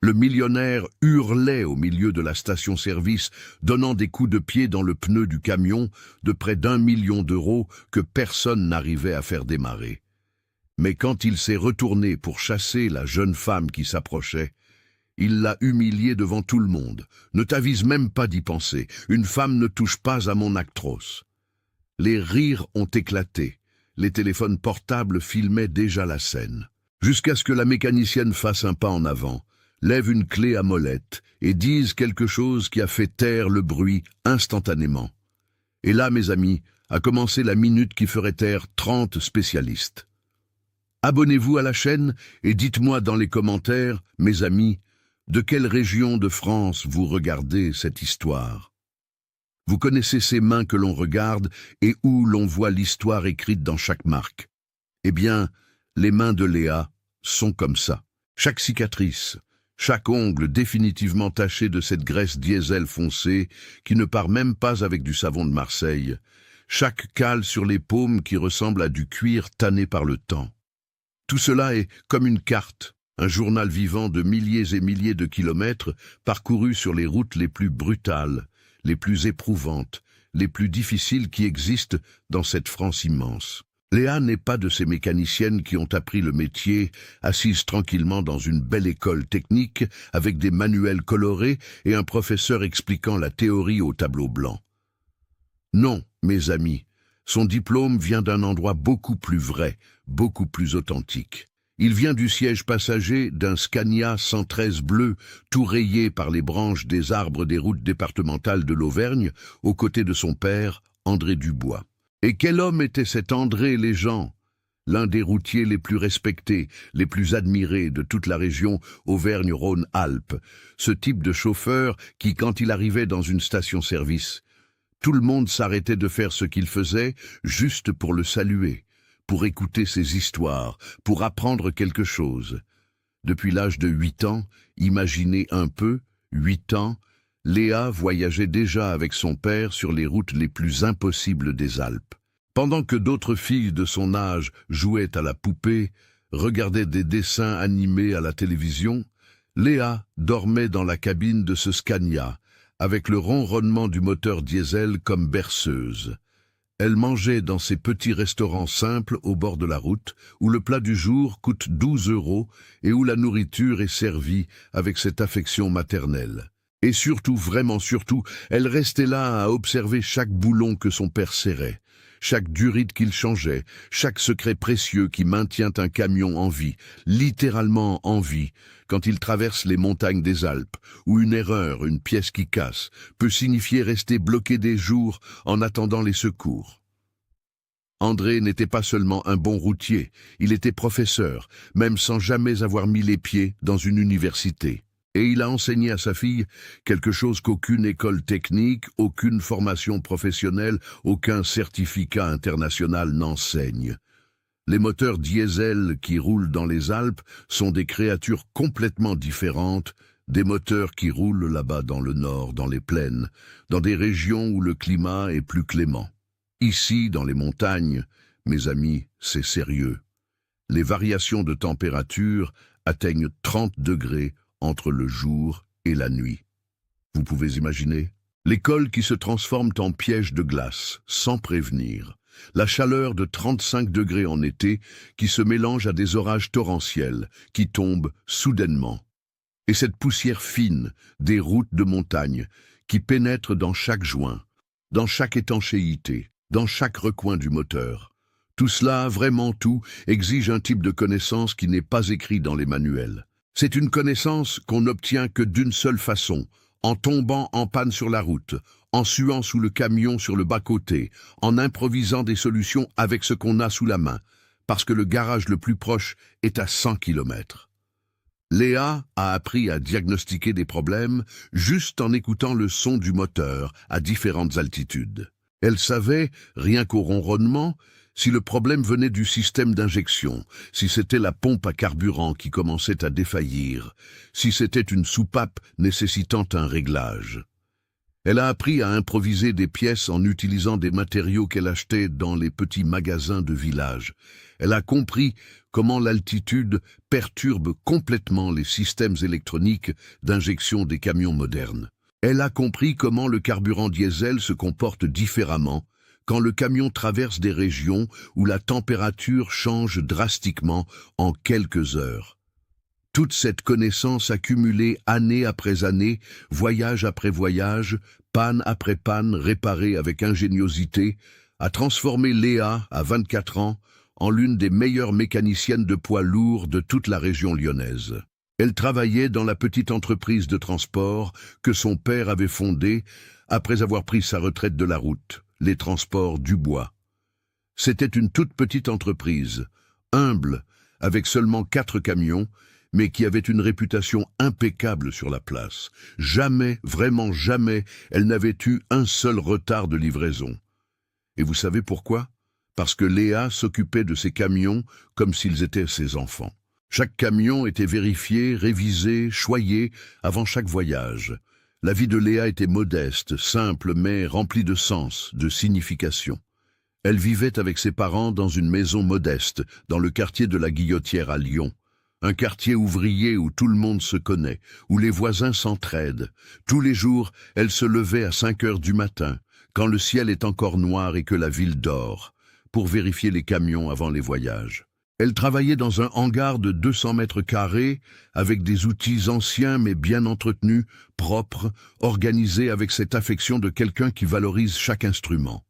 Le millionnaire hurlait au milieu de la station-service, donnant des coups de pied dans le pneu du camion de près d'1 million d'euros que personne n'arrivait à faire démarrer. Mais quand il s'est retourné pour chasser la jeune femme qui s'approchait, il l'a humiliée devant tout le monde. Ne t'avise même pas d'y penser. Une femme ne touche pas à mon actros. Les rires ont éclaté. Les téléphones portables filmaient déjà la scène. Jusqu'à ce que la mécanicienne fasse un pas en avant, lève une clé à molette et dise quelque chose qui a fait taire le bruit instantanément. Et là, mes amis, a commencé la minute qui ferait taire 30 spécialistes. Abonnez-vous à la chaîne et dites-moi dans les commentaires, mes amis, de quelle région de France vous regardez cette histoire. Vous connaissez ces mains que l'on regarde et où l'on voit l'histoire écrite dans chaque marque. Eh bien, les mains de Léa sont comme ça. Chaque cicatrice, chaque ongle définitivement taché de cette graisse diesel foncée qui ne part même pas avec du savon de Marseille, chaque cale sur les paumes qui ressemble à du cuir tanné par le temps. Tout cela est comme une carte, un journal vivant de milliers et milliers de kilomètres parcourus sur les routes les plus brutales, les plus éprouvantes, les plus difficiles qui existent dans cette France immense. Léa n'est pas de ces mécaniciennes qui ont appris le métier, assises tranquillement dans une belle école technique, avec des manuels colorés et un professeur expliquant la théorie au tableau blanc. Non, mes amis, son diplôme vient d'un endroit beaucoup plus vrai, beaucoup plus authentique. Il vient du siège passager d'un Scania 113 bleu, tout rayé par les branches des arbres des routes départementales de l'Auvergne, aux côtés de son père, André Dubois. Et quel homme était cet André Léjean, l'un des routiers les plus respectés, les plus admirés de toute la région Auvergne-Rhône-Alpes, ce type de chauffeur qui, quand il arrivait dans une station-service, tout le monde s'arrêtait de faire ce qu'il faisait juste pour le saluer, pour écouter ses histoires, pour apprendre quelque chose. Depuis l'âge de 8 ans, imaginez un peu, 8 ans, Léa voyageait déjà avec son père sur les routes les plus impossibles des Alpes. Pendant que d'autres filles de son âge jouaient à la poupée, regardaient des dessins animés à la télévision, Léa dormait dans la cabine de ce Scania, avec le ronronnement du moteur diesel comme berceuse. Elle mangeait dans ces petits restaurants simples au bord de la route, où le plat du jour coûte 12 € et où la nourriture est servie avec cette affection maternelle. Et surtout, vraiment surtout, elle restait là à observer chaque boulon que son père serrait, chaque durite qu'il changeait, chaque secret précieux qui maintient un camion en vie, littéralement en vie, quand il traverse les montagnes des Alpes, où une erreur, une pièce qui casse, peut signifier rester bloqué des jours en attendant les secours. André n'était pas seulement un bon routier, il était professeur, même sans jamais avoir mis les pieds dans une université. Et il a enseigné à sa fille quelque chose qu'aucune école technique, aucune formation professionnelle, aucun certificat international n'enseigne. Les moteurs diesel qui roulent dans les Alpes sont des créatures complètement différentes des moteurs qui roulent là-bas dans le nord, dans les plaines, dans des régions où le climat est plus clément. Ici, dans les montagnes, mes amis, c'est sérieux. Les variations de température atteignent 30 degrés entre le jour et la nuit. Vous pouvez imaginer? Les cols qui se transforment en pièges de glace, sans prévenir. La chaleur de 35 degrés en été qui se mélange à des orages torrentiels qui tombent soudainement. Et cette poussière fine des routes de montagne qui pénètre dans chaque joint, dans chaque étanchéité, dans chaque recoin du moteur. Tout cela, vraiment tout, exige un type de connaissance qui n'est pas écrit dans les manuels. C'est une connaissance qu'on n'obtient que d'une seule façon, en tombant en panne sur la route, en suant sous le camion sur le bas-côté, en improvisant des solutions avec ce qu'on a sous la main, parce que le garage le plus proche est à 100 km. Léa a appris à diagnostiquer des problèmes juste en écoutant le son du moteur à différentes altitudes. Elle savait, rien qu'au ronronnement, si le problème venait du système d'injection, si c'était la pompe à carburant qui commençait à défaillir, si c'était une soupape nécessitant un réglage. Elle a appris à improviser des pièces en utilisant des matériaux qu'elle achetait dans les petits magasins de village. Elle a compris comment l'altitude perturbe complètement les systèmes électroniques d'injection des camions modernes. Elle a compris comment le carburant diesel se comporte différemment quand le camion traverse des régions où la température change drastiquement en quelques heures. Toute cette connaissance accumulée année après année, voyage après voyage, panne après panne, réparée avec ingéniosité, a transformé Léa, à 24 ans, en l'une des meilleures mécaniciennes de poids lourds de toute la région lyonnaise. Elle travaillait dans la petite entreprise de transport que son père avait fondée après avoir pris sa retraite de la route, les transports du bois. C'était une toute petite entreprise, humble, avec seulement 4 camions, mais qui avait une réputation impeccable sur la place. Jamais, vraiment jamais, elle n'avait eu un seul retard de livraison. Et vous savez pourquoi? Parce que Léa s'occupait de ses camions comme s'ils étaient ses enfants. Chaque camion était vérifié, révisé, choyé avant chaque voyage. La vie de Léa était modeste, simple, mais remplie de sens, de signification. Elle vivait avec ses parents dans une maison modeste, dans le quartier de la Guillotière à Lyon. Un quartier ouvrier où tout le monde se connaît, où les voisins s'entraident. Tous les jours, elle se levait à 5 heures du matin, quand le ciel est encore noir et que la ville dort, pour vérifier les camions avant les voyages. Elle travaillait dans un hangar de 200 mètres carrés, avec des outils anciens mais bien entretenus, propres, organisés avec cette affection de quelqu'un qui valorise chaque instrument.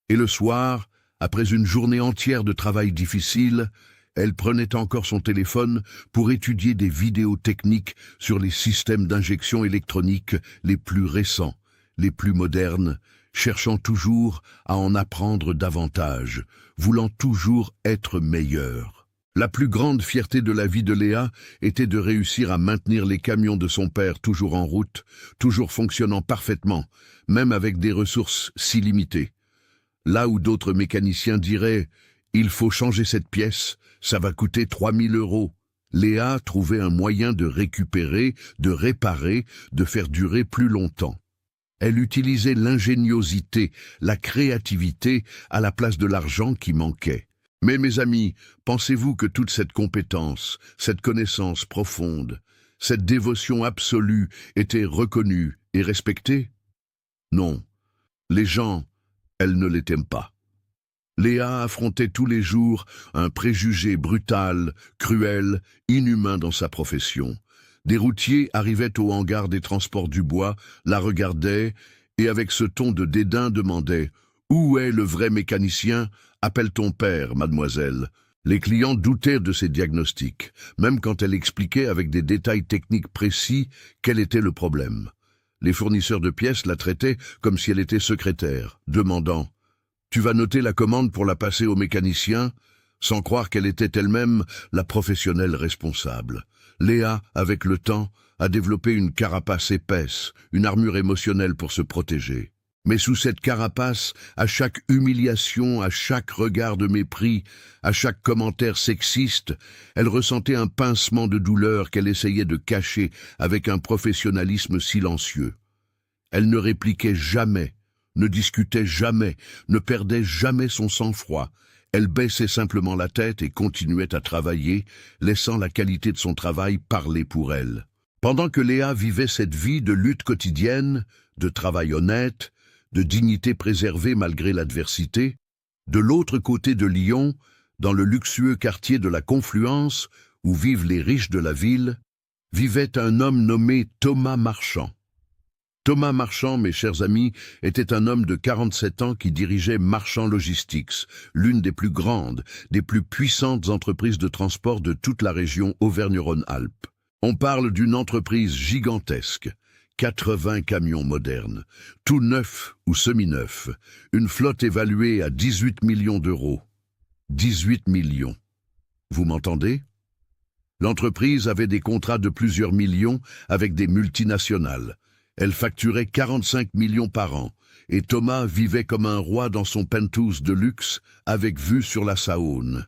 Et le soir, après une journée entière de travail difficile, elle prenait encore son téléphone pour étudier des vidéos techniques sur les systèmes d'injection électronique les plus récents, les plus modernes, cherchant toujours à en apprendre davantage, voulant toujours être meilleure. La plus grande fierté de la vie de Léa était de réussir à maintenir les camions de son père toujours en route, toujours fonctionnant parfaitement, même avec des ressources si limitées. Là où d'autres mécaniciens diraient « il faut changer cette pièce », ça va coûter 3 000 €. Léa trouvait un moyen de récupérer, de réparer, de faire durer plus longtemps. Elle utilisait l'ingéniosité, la créativité à la place de l'argent qui manquait. Mais mes amis, pensez-vous que toute cette compétence, cette connaissance profonde, cette dévotion absolue était reconnue et respectée? Non. Les gens, elles ne l'étaient pas. Léa affrontait tous les jours un préjugé brutal, cruel, inhumain dans sa profession. Des routiers arrivaient au hangar des transports du bois, la regardaient et avec ce ton de dédain demandaient « Où est le vrai mécanicien? Appelle ton père, mademoiselle ». Les clients doutaient de ses diagnostics, même quand elle expliquait avec des détails techniques précis quel était le problème. Les fournisseurs de pièces la traitaient comme si elle était secrétaire, demandant « Tu vas noter la commande pour la passer au mécanicien ?» sans croire qu'elle était elle-même la professionnelle responsable. Léa, avec le temps, a développé une carapace épaisse, une armure émotionnelle pour se protéger. Mais sous cette carapace, à chaque humiliation, à chaque regard de mépris, à chaque commentaire sexiste, elle ressentait un pincement de douleur qu'elle essayait de cacher avec un professionnalisme silencieux. Elle ne répliquait jamais, ne discutait jamais, ne perdait jamais son sang-froid. Elle baissait simplement la tête et continuait à travailler, laissant la qualité de son travail parler pour elle. Pendant que Léa vivait cette vie de lutte quotidienne, de travail honnête, de dignité préservée malgré l'adversité, de l'autre côté de Lyon, dans le luxueux quartier de la Confluence, où vivent les riches de la ville, vivait un homme nommé Thomas Marchand. Thomas Marchand, mes chers amis, était un homme de 47 ans qui dirigeait Marchand Logistics, l'une des plus grandes, des plus puissantes entreprises de transport de toute la région Auvergne-Rhône-Alpes. On parle d'une entreprise gigantesque, 80 camions modernes, tout neufs ou semi-neufs, une flotte évaluée à 18 millions d'euros. 18 millions. Vous m'entendez? L'entreprise avait des contrats de plusieurs millions avec des multinationales. Elle facturait 45 millions par an, et Thomas vivait comme un roi dans son penthouse de luxe, avec vue sur la Saône.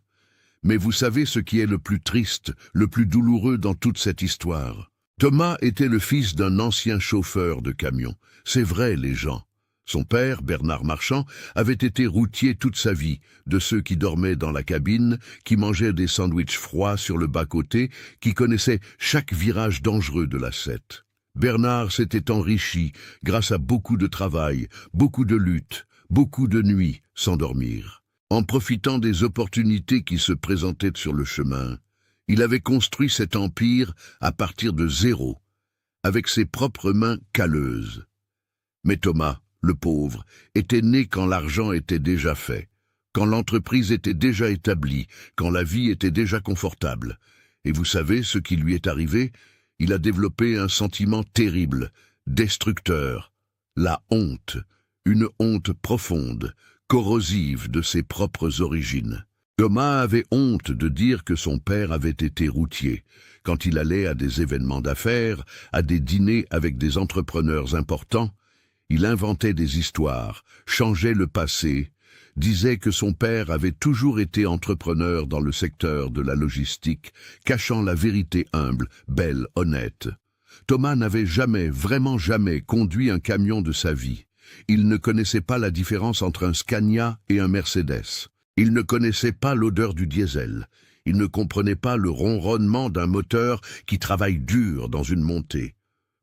Mais vous savez ce qui est le plus triste, le plus douloureux dans toute cette histoire? Thomas était le fils d'un ancien chauffeur de camion. C'est vrai, les gens. Son père, Bernard Marchand, avait été routier toute sa vie, de ceux qui dormaient dans la cabine, qui mangeaient des sandwichs froids sur le bas-côté, qui connaissaient chaque virage dangereux de la 7. Bernard s'était enrichi grâce à beaucoup de travail, beaucoup de luttes, beaucoup de nuits sans dormir. En profitant des opportunités qui se présentaient sur le chemin, il avait construit cet empire à partir de zéro, avec ses propres mains calleuses. Mais Thomas, le pauvre, était né quand l'argent était déjà fait, quand l'entreprise était déjà établie, quand la vie était déjà confortable. Et vous savez ce qui lui est arrivé? Il a développé un sentiment terrible, destructeur, la honte, une honte profonde, corrosive de ses propres origines. Thomas avait honte de dire que son père avait été routier. Quand il allait à des événements d'affaires, à des dîners avec des entrepreneurs importants, il inventait des histoires, changeait le passé, disait que son père avait toujours été entrepreneur dans le secteur de la logistique, cachant la vérité humble, belle, honnête. Thomas n'avait jamais, vraiment jamais, conduit un camion de sa vie. Il ne connaissait pas la différence entre un Scania et un Mercedes. Il ne connaissait pas l'odeur du diesel. Il ne comprenait pas le ronronnement d'un moteur qui travaille dur dans une montée.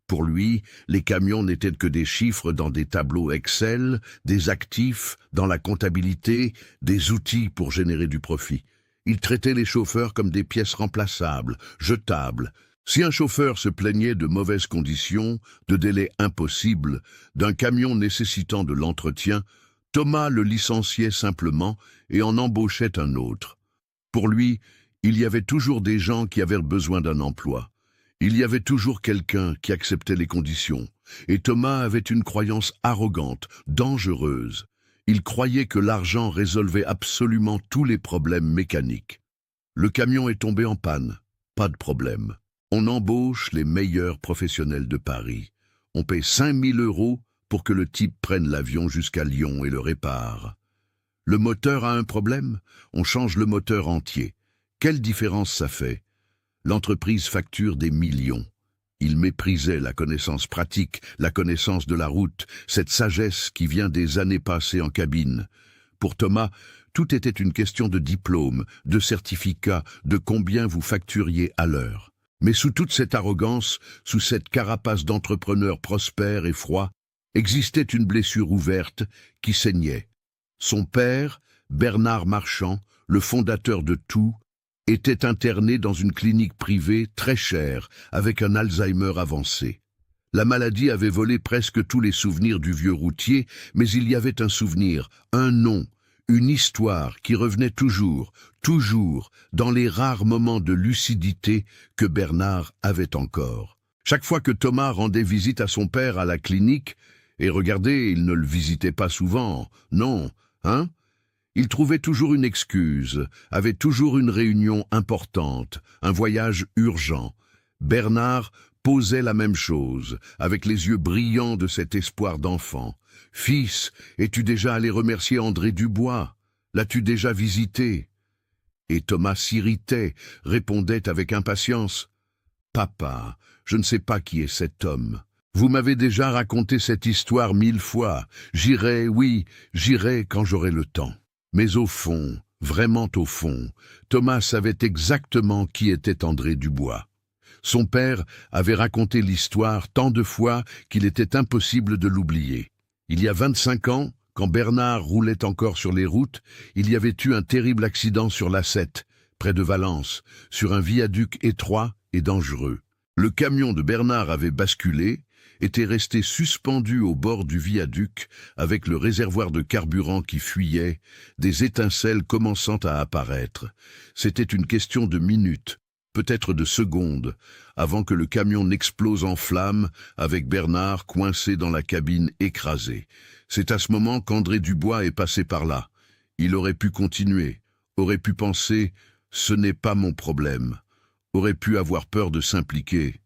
Pour lui, les camions n'étaient que des chiffres dans des tableaux Excel, des actifs dans la comptabilité, des outils pour générer du profit. Il traitait les chauffeurs comme des pièces remplaçables, jetables. Si un chauffeur se plaignait de mauvaises conditions, de délais impossibles, d'un camion nécessitant de l'entretien, Thomas le licenciait simplement et en embauchait un autre. Pour lui, il y avait toujours des gens qui avaient besoin d'un emploi. Il y avait toujours quelqu'un qui acceptait les conditions, et Thomas avait une croyance arrogante, dangereuse. Il croyait que l'argent résolvait absolument tous les problèmes mécaniques. Le camion est tombé en panne, pas de problème. On embauche les meilleurs professionnels de Paris. On paie 5 000 € pour que le type prenne l'avion jusqu'à Lyon et le répare. Le moteur a un problème, on change le moteur entier. Quelle différence ça fait? L'entreprise facture des millions. Il méprisait la connaissance pratique, la connaissance de la route, cette sagesse qui vient des années passées en cabine. Pour Thomas, tout était une question de diplôme, de certificat, de combien vous facturiez à l'heure. Mais sous toute cette arrogance, sous cette carapace d'entrepreneur prospère et froid, existait une blessure ouverte qui saignait. Son père, Bernard Marchand, le fondateur de tout, était interné dans une clinique privée très chère, avec un Alzheimer avancé. La maladie avait volé presque tous les souvenirs du vieux routier, mais il y avait un souvenir, un nom, une histoire qui revenait toujours, toujours, dans les rares moments de lucidité que Bernard avait encore. Chaque fois que Thomas rendait visite à son père à la clinique, et regardez, il ne le visitait pas souvent, non, hein? Il trouvait toujours une excuse, avait toujours une réunion importante, un voyage urgent. Bernard posait la même chose, avec les yeux brillants de cet espoir d'enfant. « Fils, es-tu déjà allé remercier André Dubois? L'as-tu déjà visité ?» Et Thomas s'irritait, répondait avec impatience. « Papa, je ne sais pas qui est cet homme. Vous m'avez déjà raconté cette histoire 1000 fois. J'irai, oui, j'irai quand j'aurai le temps. » Mais au fond, vraiment au fond, Thomas savait exactement qui était André Dubois. Son père avait raconté l'histoire tant de fois qu'il était impossible de l'oublier. Il y a 25 ans, quand Bernard roulait encore sur les routes, il y avait eu un terrible accident sur l'A7, près de Valence, sur un viaduc étroit et dangereux. Le camion de Bernard avait basculé, était resté suspendu au bord du viaduc avec le réservoir de carburant qui fuyait, des étincelles commençant à apparaître. C'était une question de minutes, peut-être de secondes, avant que le camion n'explose en flammes avec Bernard coincé dans la cabine écrasée. C'est à ce moment qu'André Dubois est passé par là. Il aurait pu continuer, aurait pu penser « ce n'est pas mon problème », aurait pu avoir peur de s'impliquer,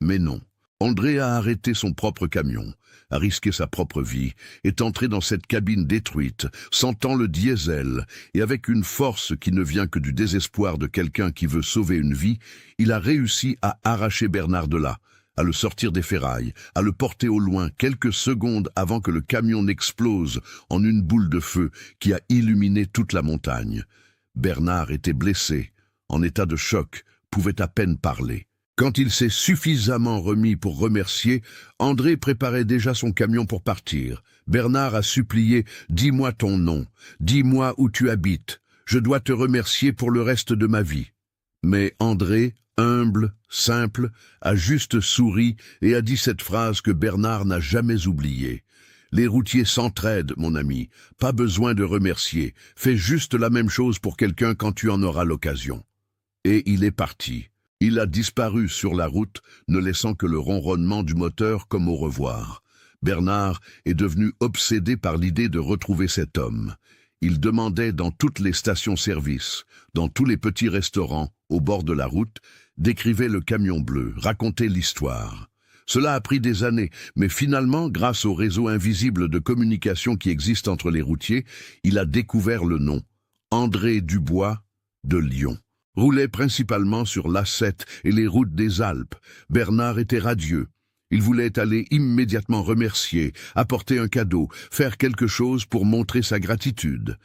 mais non. André a arrêté son propre camion, a risqué sa propre vie, est entré dans cette cabine détruite, sentant le diesel, et avec une force qui ne vient que du désespoir de quelqu'un qui veut sauver une vie, il a réussi à arracher Bernard de là, à le sortir des ferrailles, à le porter au loin quelques secondes avant que le camion n'explose en une boule de feu qui a illuminé toute la montagne. Bernard était blessé, en état de choc, pouvait à peine parler. Quand il s'est suffisamment remis pour remercier, André préparait déjà son camion pour partir. Bernard a supplié « Dis-moi ton nom, dis-moi où tu habites, je dois te remercier pour le reste de ma vie. » Mais André, humble, simple, a juste souri et a dit cette phrase que Bernard n'a jamais oubliée. « Les routiers s'entraident, mon ami, pas besoin de remercier, fais juste la même chose pour quelqu'un quand tu en auras l'occasion. » Et il est parti. Il a disparu sur la route, ne laissant que le ronronnement du moteur comme au revoir. Bernard est devenu obsédé par l'idée de retrouver cet homme. Il demandait dans toutes les stations-service, dans tous les petits restaurants, au bord de la route, décrivait le camion bleu, racontait l'histoire. Cela a pris des années, mais finalement, grâce au réseau invisible de communication qui existe entre les routiers, il a découvert le nom. André Dubois de Lyon. Roulait principalement sur l'A7 et les routes des Alpes. Bernard était radieux. Il voulait aller immédiatement remercier, apporter un cadeau, faire quelque chose pour montrer sa gratitude.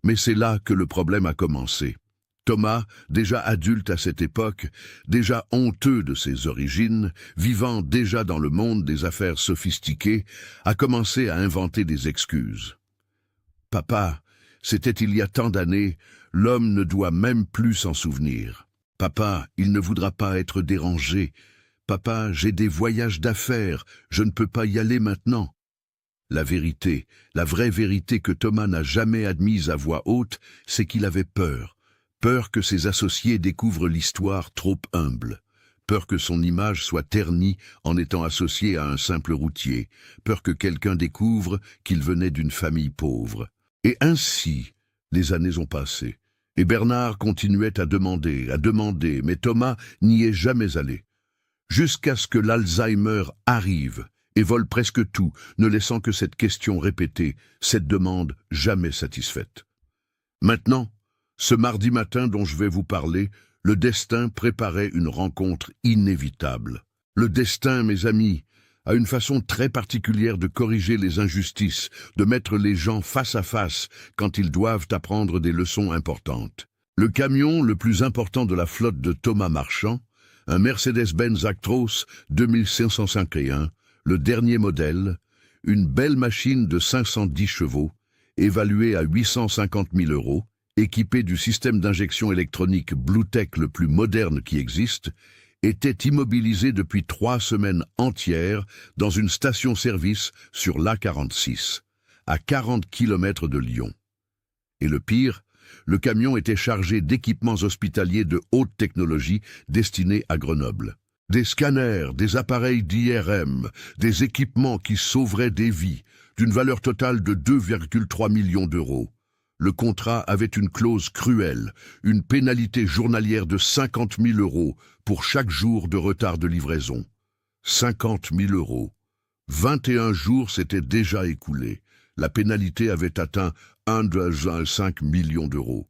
Mais c'est là que le problème a commencé. Thomas, déjà adulte à cette époque, déjà honteux de ses origines, vivant déjà dans le monde des affaires sophistiquées, a commencé à inventer des excuses. « Papa, c'était il y a tant d'années, l'homme ne doit même plus s'en souvenir. Papa, il ne voudra pas être dérangé. Papa, j'ai des voyages d'affaires, je ne peux pas y aller maintenant. » La vérité, la vraie vérité que Thomas n'a jamais admise à voix haute, c'est qu'il avait peur. Peur que ses associés découvrent l'histoire trop humble. Peur que son image soit ternie en étant associé à un simple routier. Peur que quelqu'un découvre qu'il venait d'une famille pauvre. Et ainsi, les années ont passé. Et Bernard continuait à demander, mais Thomas n'y est jamais allé. Jusqu'à ce que l'Alzheimer arrive et vole presque tout, ne laissant que cette question répétée, cette demande jamais satisfaite. Maintenant, ce mardi matin dont je vais vous parler, le destin préparait une rencontre inévitable. Le destin, mes amis, a une façon très particulière de corriger les injustices, de mettre les gens face à face quand ils doivent apprendre des leçons importantes. Le camion le plus important de la flotte de Thomas Marchand, un Mercedes-Benz Actros 2551, le dernier modèle, une belle machine de 510 chevaux, évaluée à 850 000 €, équipée du système d'injection électronique Bluetech le plus moderne qui existe, était immobilisé depuis 3 semaines entières dans une station-service sur l'A46, à 40 km de Lyon. Et le pire, le camion était chargé d'équipements hospitaliers de haute technologie destinés à Grenoble. Des scanners, des appareils d'IRM, des équipements qui sauveraient des vies, d'une valeur totale de 2,3 millions d'euros. Le contrat avait une clause cruelle, une pénalité journalière de 50 000 € pour chaque jour de retard de livraison. 50 000 €. 21 jours s'étaient déjà écoulés. La pénalité avait atteint 1,5 million d'euros.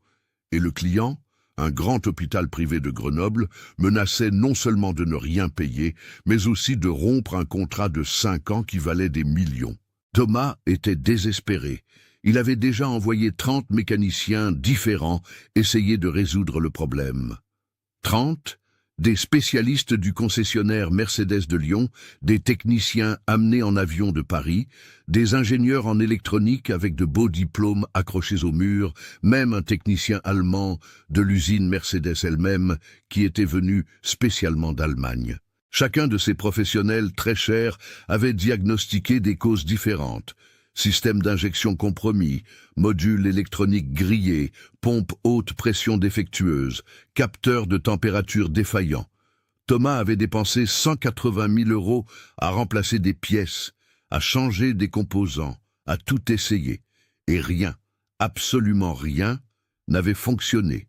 Et le client, un grand hôpital privé de Grenoble, menaçait non seulement de ne rien payer, mais aussi de rompre un contrat de 5 ans qui valait des millions. Thomas était désespéré. Il avait déjà envoyé 30 mécaniciens différents essayer de résoudre le problème. 30, des spécialistes du concessionnaire Mercedes de Lyon, des techniciens amenés en avion de Paris, des ingénieurs en électronique avec de beaux diplômes accrochés au mur, même un technicien allemand de l'usine Mercedes elle-même qui était venu spécialement d'Allemagne. Chacun de ces professionnels très chers avait diagnostiqué des causes différentes. Système d'injection compromis, module électronique grillé, pompe haute pression défectueuse, capteur de température défaillant. Thomas avait dépensé 180 000 € à remplacer des pièces, à changer des composants, à tout essayer. Et rien, absolument rien, n'avait fonctionné.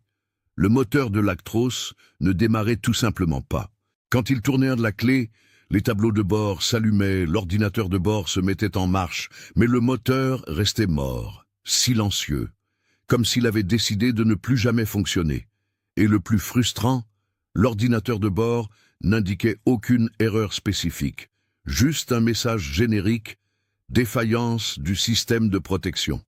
Le moteur de l'Actros ne démarrait tout simplement pas. Quand il tournait la clé, Les tableaux de bord s'allumaient, l'ordinateur de bord se mettait en marche, mais le moteur restait mort, silencieux, comme s'il avait décidé de ne plus jamais fonctionner. Et le plus frustrant, l'ordinateur de bord n'indiquait aucune erreur spécifique, juste un message générique, défaillance du système de protection.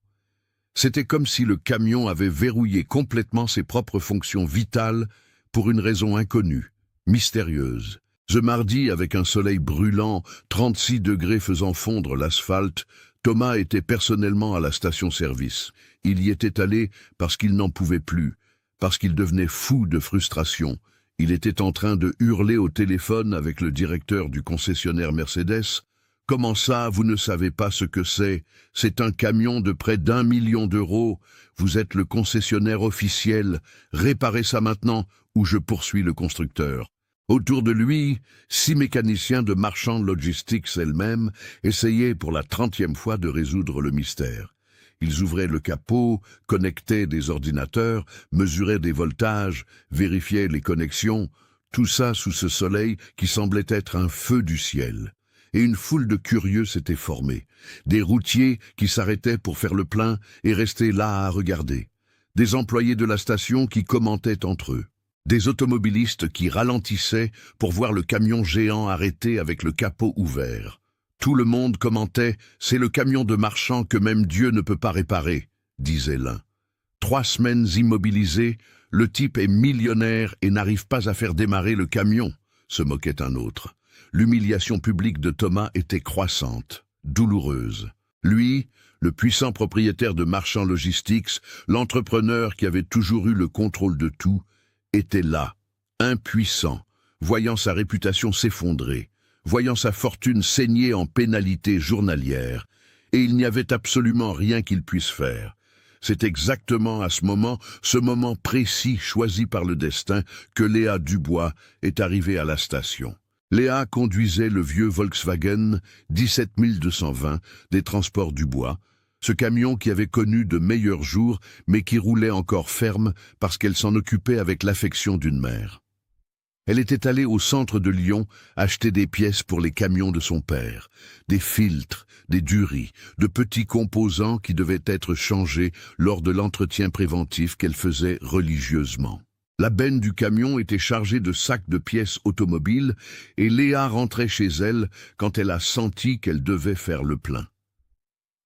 C'était comme si le camion avait verrouillé complètement ses propres fonctions vitales pour une raison inconnue, mystérieuse. Ce mardi, avec un soleil brûlant, 36 degrés faisant fondre l'asphalte, Thomas était personnellement à la station-service. Il y était allé parce qu'il n'en pouvait plus, parce qu'il devenait fou de frustration. Il était en train de hurler au téléphone avec le directeur du concessionnaire Mercedes. « Comment ça, vous ne savez pas ce que c'est? C'est un camion de près d'1 million d'euros. Vous êtes le concessionnaire officiel. Réparez ça maintenant ou je poursuis le constructeur. » Autour de lui, 6 mécaniciens de Marchand Logistics elles-mêmes essayaient pour la 30e fois de résoudre le mystère. Ils ouvraient le capot, connectaient des ordinateurs, mesuraient des voltages, vérifiaient les connexions, tout ça sous ce soleil qui semblait être un feu du ciel. Et une foule de curieux s'était formée, des routiers qui s'arrêtaient pour faire le plein et restaient là à regarder, des employés de la station qui commentaient entre eux, des automobilistes qui ralentissaient pour voir le camion géant arrêté avec le capot ouvert. Tout le monde commentait « C'est le camion de Marchand que même Dieu ne peut pas réparer », disait l'un. 3 semaines immobilisé, le type est millionnaire et n'arrive pas à faire démarrer le camion, se moquait un autre. L'humiliation publique de Thomas était croissante, douloureuse. Lui, le puissant propriétaire de Marchand Logistics, l'entrepreneur qui avait toujours eu le contrôle de tout, était là, impuissant, voyant sa réputation s'effondrer, voyant sa fortune saigner en pénalités journalières, et il n'y avait absolument rien qu'il puisse faire. C'est exactement à ce moment précis choisi par le destin, que Léa Dubois est arrivée à la station. Léa conduisait le vieux Volkswagen 17220 des Transports Dubois, ce camion qui avait connu de meilleurs jours mais qui roulait encore ferme parce qu'elle s'en occupait avec l'affection d'une mère. Elle était allée au centre de Lyon acheter des pièces pour les camions de son père, des filtres, des durries, de petits composants qui devaient être changés lors de l'entretien préventif qu'elle faisait religieusement. La benne du camion était chargée de sacs de pièces automobiles et Léa rentrait chez elle quand elle a senti qu'elle devait faire le plein.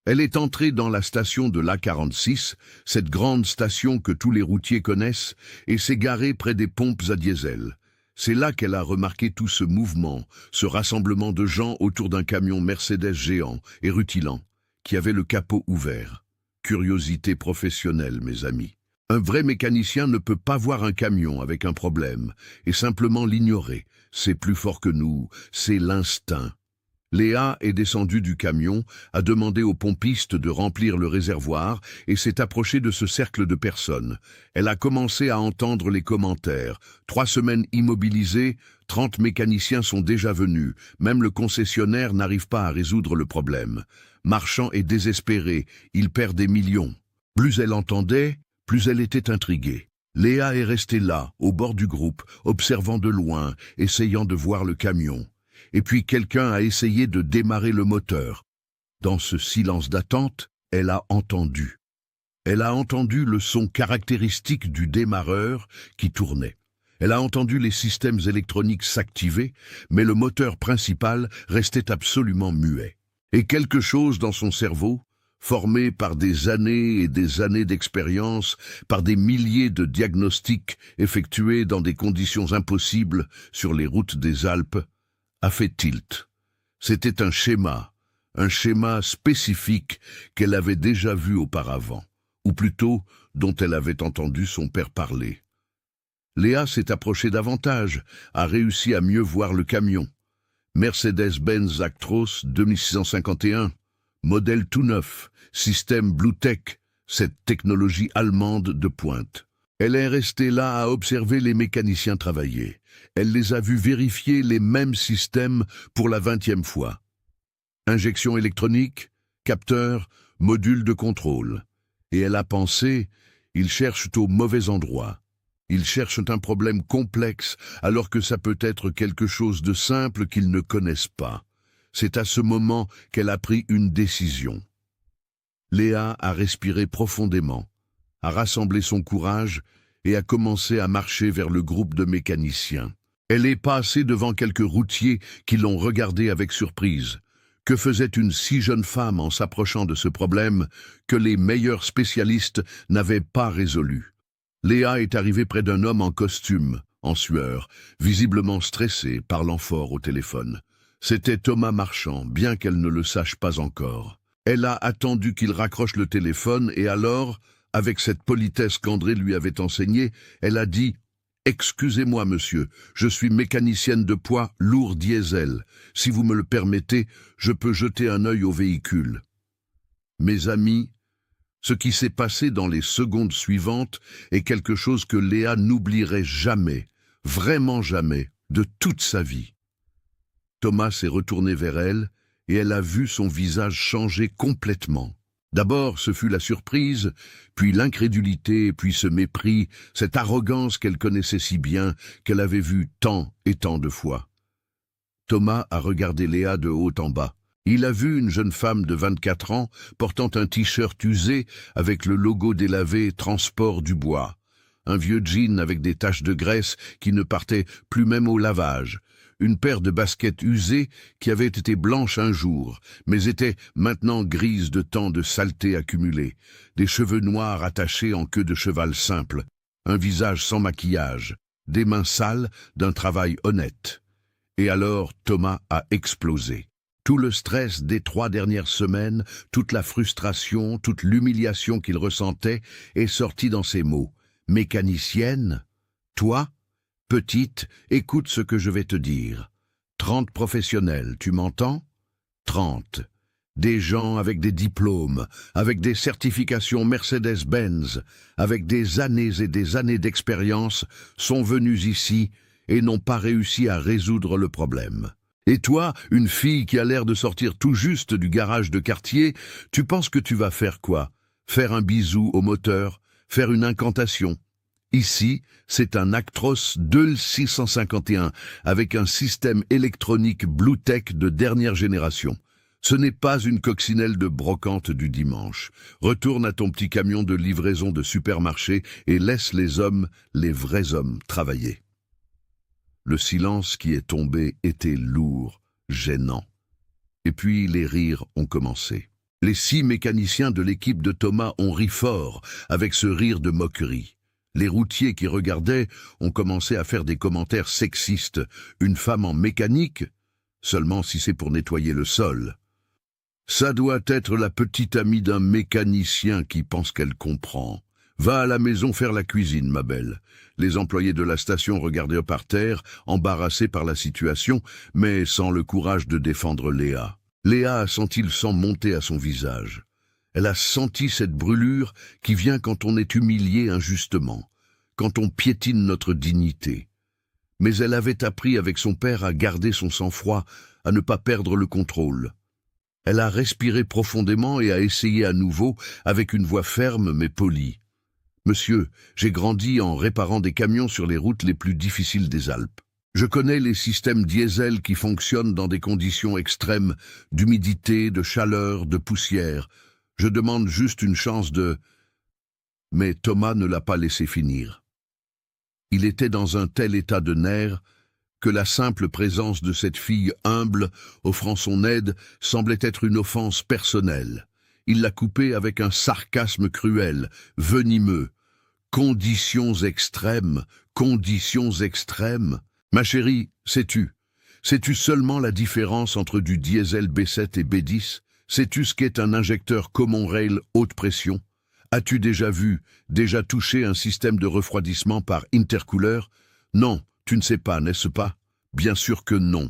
Elle est entrée dans la station de l'A46, cette grande station que tous les routiers connaissent, et s'est garée près des pompes à diesel. C'est là qu'elle a remarqué tout ce mouvement, ce rassemblement de gens autour d'un camion Mercedes géant et rutilant, qui avait le capot ouvert. Curiosité professionnelle, mes amis. Un vrai mécanicien ne peut pas voir un camion avec un problème et simplement l'ignorer. C'est plus fort que nous, c'est l'instinct. Léa est descendue du camion, a demandé au pompiste de remplir le réservoir et s'est approchée de ce cercle de personnes. Elle a commencé à entendre les commentaires. 3 semaines immobilisées, 30 mécaniciens sont déjà venus. Même le concessionnaire n'arrive pas à résoudre le problème. Marchand est désespéré, il perd des millions. Plus elle entendait, plus elle était intriguée. Léa est restée là, au bord du groupe, observant de loin, essayant de voir le camion. Et puis quelqu'un a essayé de démarrer le moteur. Dans ce silence d'attente, elle a entendu. Elle a entendu le son caractéristique du démarreur qui tournait. Elle a entendu les systèmes électroniques s'activer, mais le moteur principal restait absolument muet. Et quelque chose dans son cerveau, formé par des années et des années d'expérience, par des milliers de diagnostics effectués dans des conditions impossibles sur les routes des Alpes, a fait tilt. C'était un schéma spécifique qu'elle avait déjà vu auparavant, ou plutôt dont elle avait entendu son père parler. Léa s'est approchée davantage, a réussi à mieux voir le camion. Mercedes-Benz Actros 2651, modèle tout neuf, système Bluetech, cette technologie allemande de pointe. Elle est restée là à observer les mécaniciens travailler. Elle les a vus vérifier les mêmes systèmes pour la 20e fois. Injection électronique, capteur, module de contrôle. Et elle a pensé, ils cherchent au mauvais endroit. Ils cherchent un problème complexe alors que ça peut être quelque chose de simple qu'ils ne connaissent pas. C'est à ce moment qu'elle a pris une décision. Léa a respiré profondément, a rassemblé son courage et a commencé à marcher vers le groupe de mécaniciens. Elle est passée devant quelques routiers qui l'ont regardée avec surprise. Que faisait une si jeune femme en s'approchant de ce problème que les meilleurs spécialistes n'avaient pas résolu? Léa est arrivée près d'un homme en costume, en sueur, visiblement stressé, parlant fort au téléphone. C'était Thomas Marchand, bien qu'elle ne le sache pas encore. Elle a attendu qu'il raccroche le téléphone et alors, avec cette politesse qu'André lui avait enseignée, elle a dit « Excusez-moi, monsieur, je suis mécanicienne de poids lourd diesel. Si vous me le permettez, je peux jeter un œil au véhicule. » Mes amis, ce qui s'est passé dans les secondes suivantes est quelque chose que Léa n'oublierait jamais, vraiment jamais, de toute sa vie. Thomas s'est retourné vers elle et elle a vu son visage changer complètement. D'abord, ce fut la surprise, puis l'incrédulité, puis ce mépris, cette arrogance qu'elle connaissait si bien, qu'elle avait vue tant et tant de fois. Thomas a regardé Léa de haut en bas. Il a vu une jeune femme de 24 ans portant un t-shirt usé avec le logo délavé Transport du Bois, un vieux jean avec des taches de graisse qui ne partaient plus même au lavage, une paire de baskets usées qui avaient été blanches un jour, mais étaient maintenant grises de tant de saleté accumulée, des cheveux noirs attachés en queue de cheval simple, un visage sans maquillage, des mains sales d'un travail honnête. Et alors Thomas a explosé. Tout le stress des 3 dernières semaines, toute la frustration, toute l'humiliation qu'il ressentait est sorti dans ces mots. « Mécanicienne, toi, petite, écoute ce que je vais te dire. 30 professionnels, tu m'entends? 30. Des gens avec des diplômes, avec des certifications Mercedes-Benz, avec des années et des années d'expérience, sont venus ici et n'ont pas réussi à résoudre le problème. Et toi, une fille qui a l'air de sortir tout juste du garage de quartier, tu penses que tu vas faire quoi? Faire un bisou au moteur? Faire une incantation? Ici, c'est un Actros 2651 avec un système électronique Bluetech de dernière génération. Ce n'est pas une coccinelle de brocante du dimanche. Retourne à ton petit camion de livraison de supermarché et laisse les hommes, les vrais hommes, travailler. Le silence qui est tombé était lourd, gênant. Et puis les rires ont commencé. Les 6 mécaniciens de l'équipe de Thomas ont ri fort, avec ce rire de moquerie. Les routiers qui regardaient ont commencé à faire des commentaires sexistes. Une femme en mécanique? Seulement si c'est pour nettoyer le sol. Ça doit être la petite amie d'un mécanicien qui pense qu'elle comprend. Va à la maison faire la cuisine, ma belle. Les employés de la station regardaient par terre, embarrassés par la situation, mais sans le courage de défendre Léa. Léa a senti le sang monter à son visage. Elle a senti cette brûlure qui vient quand on est humilié injustement, quand on piétine notre dignité. Mais elle avait appris avec son père à garder son sang-froid, à ne pas perdre le contrôle. Elle a respiré profondément et a essayé à nouveau avec une voix ferme mais polie. Monsieur, j'ai grandi en réparant des camions sur les routes les plus difficiles des Alpes. Je connais les systèmes diesel qui fonctionnent dans des conditions extrêmes d'humidité, de chaleur, de poussière. Je demande juste une chance de... Mais Thomas ne l'a pas laissé finir. Il était dans un tel état de nerfs que la simple présence de cette fille humble, offrant son aide, semblait être une offense personnelle. Il l'a coupée avec un sarcasme cruel, venimeux. Conditions extrêmes, conditions extrêmes. Ma chérie, sais-tu seulement la différence entre du diesel B7 et B10? Sais-tu ce qu'est un injecteur Common Rail haute pression? As-tu déjà touché un système de refroidissement par intercooler? Non, tu ne sais pas, n'est-ce pas? Bien sûr que non.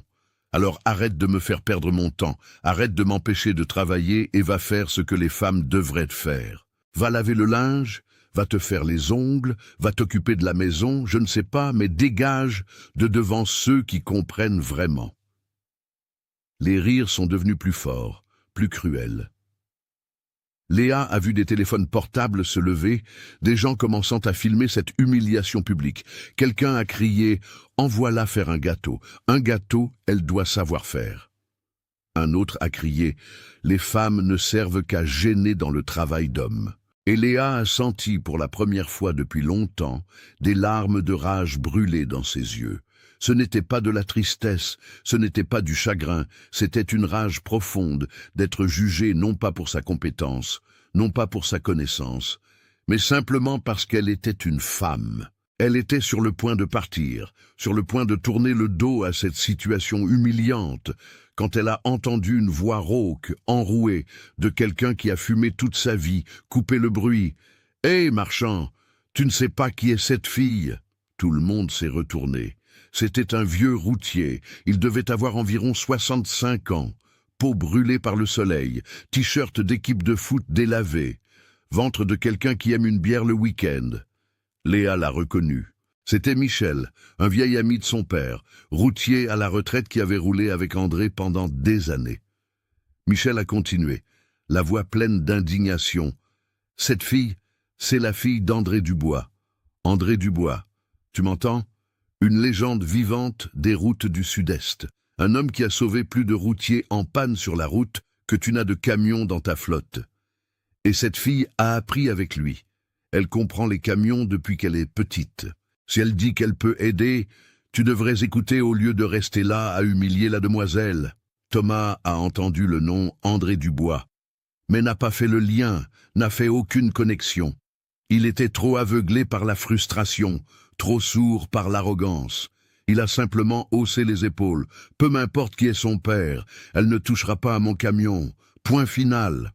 Alors arrête de me faire perdre mon temps, arrête de m'empêcher de travailler et va faire ce que les femmes devraient faire. Va laver le linge, va te faire les ongles, va t'occuper de la maison, je ne sais pas, mais dégage de devant ceux qui comprennent vraiment. Les rires sont devenus plus forts, plus cruels. Léa a vu des téléphones portables se lever, des gens commençant à filmer cette humiliation publique. Quelqu'un a crié « Envoie-la faire un gâteau, elle doit savoir faire ». Un autre a crié « Les femmes ne servent qu'à gêner dans le travail d'hommes ». Et Léa a senti pour la première fois depuis longtemps des larmes de rage brûler dans ses yeux. Ce n'était pas de la tristesse, ce n'était pas du chagrin, c'était une rage profonde d'être jugée non pas pour sa compétence, non pas pour sa connaissance, mais simplement parce qu'elle était une femme. Elle était sur le point de partir, sur le point de tourner le dos à cette situation humiliante, quand elle a entendu une voix rauque, enrouée, de quelqu'un qui a fumé toute sa vie, coupé le bruit. « Hé, marchand, tu ne sais pas qui est cette fille ?» Tout le monde s'est retourné. C'était un vieux routier, il devait avoir environ 65 ans, peau brûlée par le soleil, t-shirt d'équipe de foot délavé, ventre de quelqu'un qui aime une bière le week-end. Léa l'a reconnu. C'était Michel, un vieil ami de son père, routier à la retraite qui avait roulé avec André pendant des années. Michel a continué, la voix pleine d'indignation. « Cette fille, c'est la fille d'André Dubois. André Dubois, tu m'entends ? Une légende vivante des routes du Sud-Est. Un homme qui a sauvé plus de routiers en panne sur la route que tu n'as de camions dans ta flotte. Et cette fille a appris avec lui. Elle comprend les camions depuis qu'elle est petite. Si elle dit qu'elle peut aider, tu devrais écouter au lieu de rester là à humilier la demoiselle. » Thomas a entendu le nom André Dubois, mais n'a pas fait le lien, n'a fait aucune connexion. Il était trop aveuglé par la frustration, trop sourd par l'arrogance. Il a simplement haussé les épaules. « Peu m'importe qui est son père, elle ne touchera pas à mon camion. Point final. »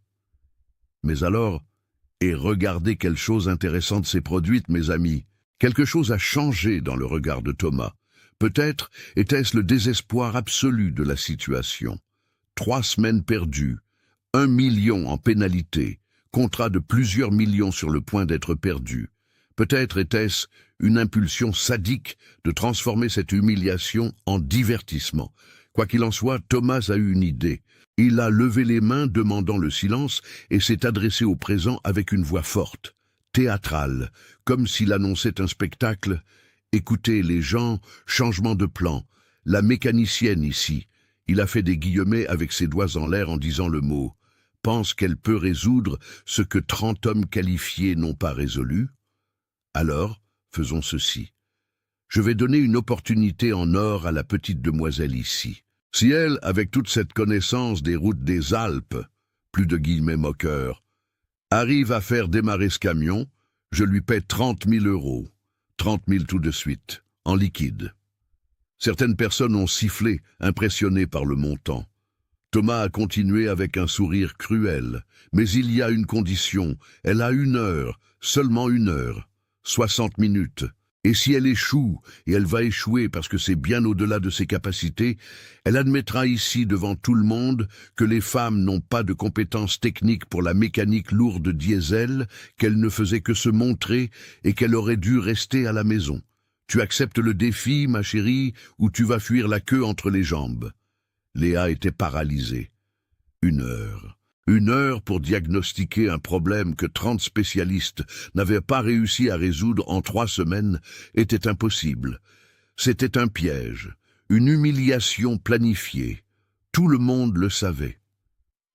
Mais alors, et regardez quelle chose intéressante s'est produite, mes amis. Quelque chose a changé dans le regard de Thomas. Peut-être était-ce le désespoir absolu de la situation. 3 semaines perdues, 1 million en pénalité, contrat de plusieurs millions sur le point d'être perdu. Peut-être était-ce une impulsion sadique de transformer cette humiliation en divertissement. Quoi qu'il en soit, Thomas a eu une idée. Il a levé les mains demandant le silence et s'est adressé au présent avec une voix forte, théâtrale, comme s'il annonçait un spectacle. « Écoutez les gens, changement de plan. La mécanicienne ici. » Il a fait des guillemets avec ses doigts en l'air en disant le mot. « Pense qu'elle peut résoudre ce que 30 hommes qualifiés n'ont pas résolu ? Alors, faisons ceci. Je vais donner une opportunité en or à la petite demoiselle ici. Si elle, avec toute cette connaissance des routes des Alpes, plus de guillemets moqueurs, arrive à faire démarrer ce camion, je lui paie 30 000 €. 30 000 tout de suite, en liquide. » Certaines personnes ont sifflé, impressionnées par le montant. Thomas a continué avec un sourire cruel. « Mais il y a une condition. Elle a 1 heure, seulement 1 heure. 60 minutes. Et si elle échoue, et elle va échouer parce que c'est bien au-delà de ses capacités, elle admettra ici devant tout le monde que les femmes n'ont pas de compétences techniques pour la mécanique lourde diesel, qu'elle ne faisait que se montrer et qu'elle aurait dû rester à la maison. Tu acceptes le défi, ma chérie, ou tu vas fuir la queue entre les jambes. » Léa était paralysée. 1 heure. 1 heure pour diagnostiquer un problème que 30 spécialistes n'avaient pas réussi à résoudre en 3 semaines était impossible. C'était un piège, une humiliation planifiée. Tout le monde le savait.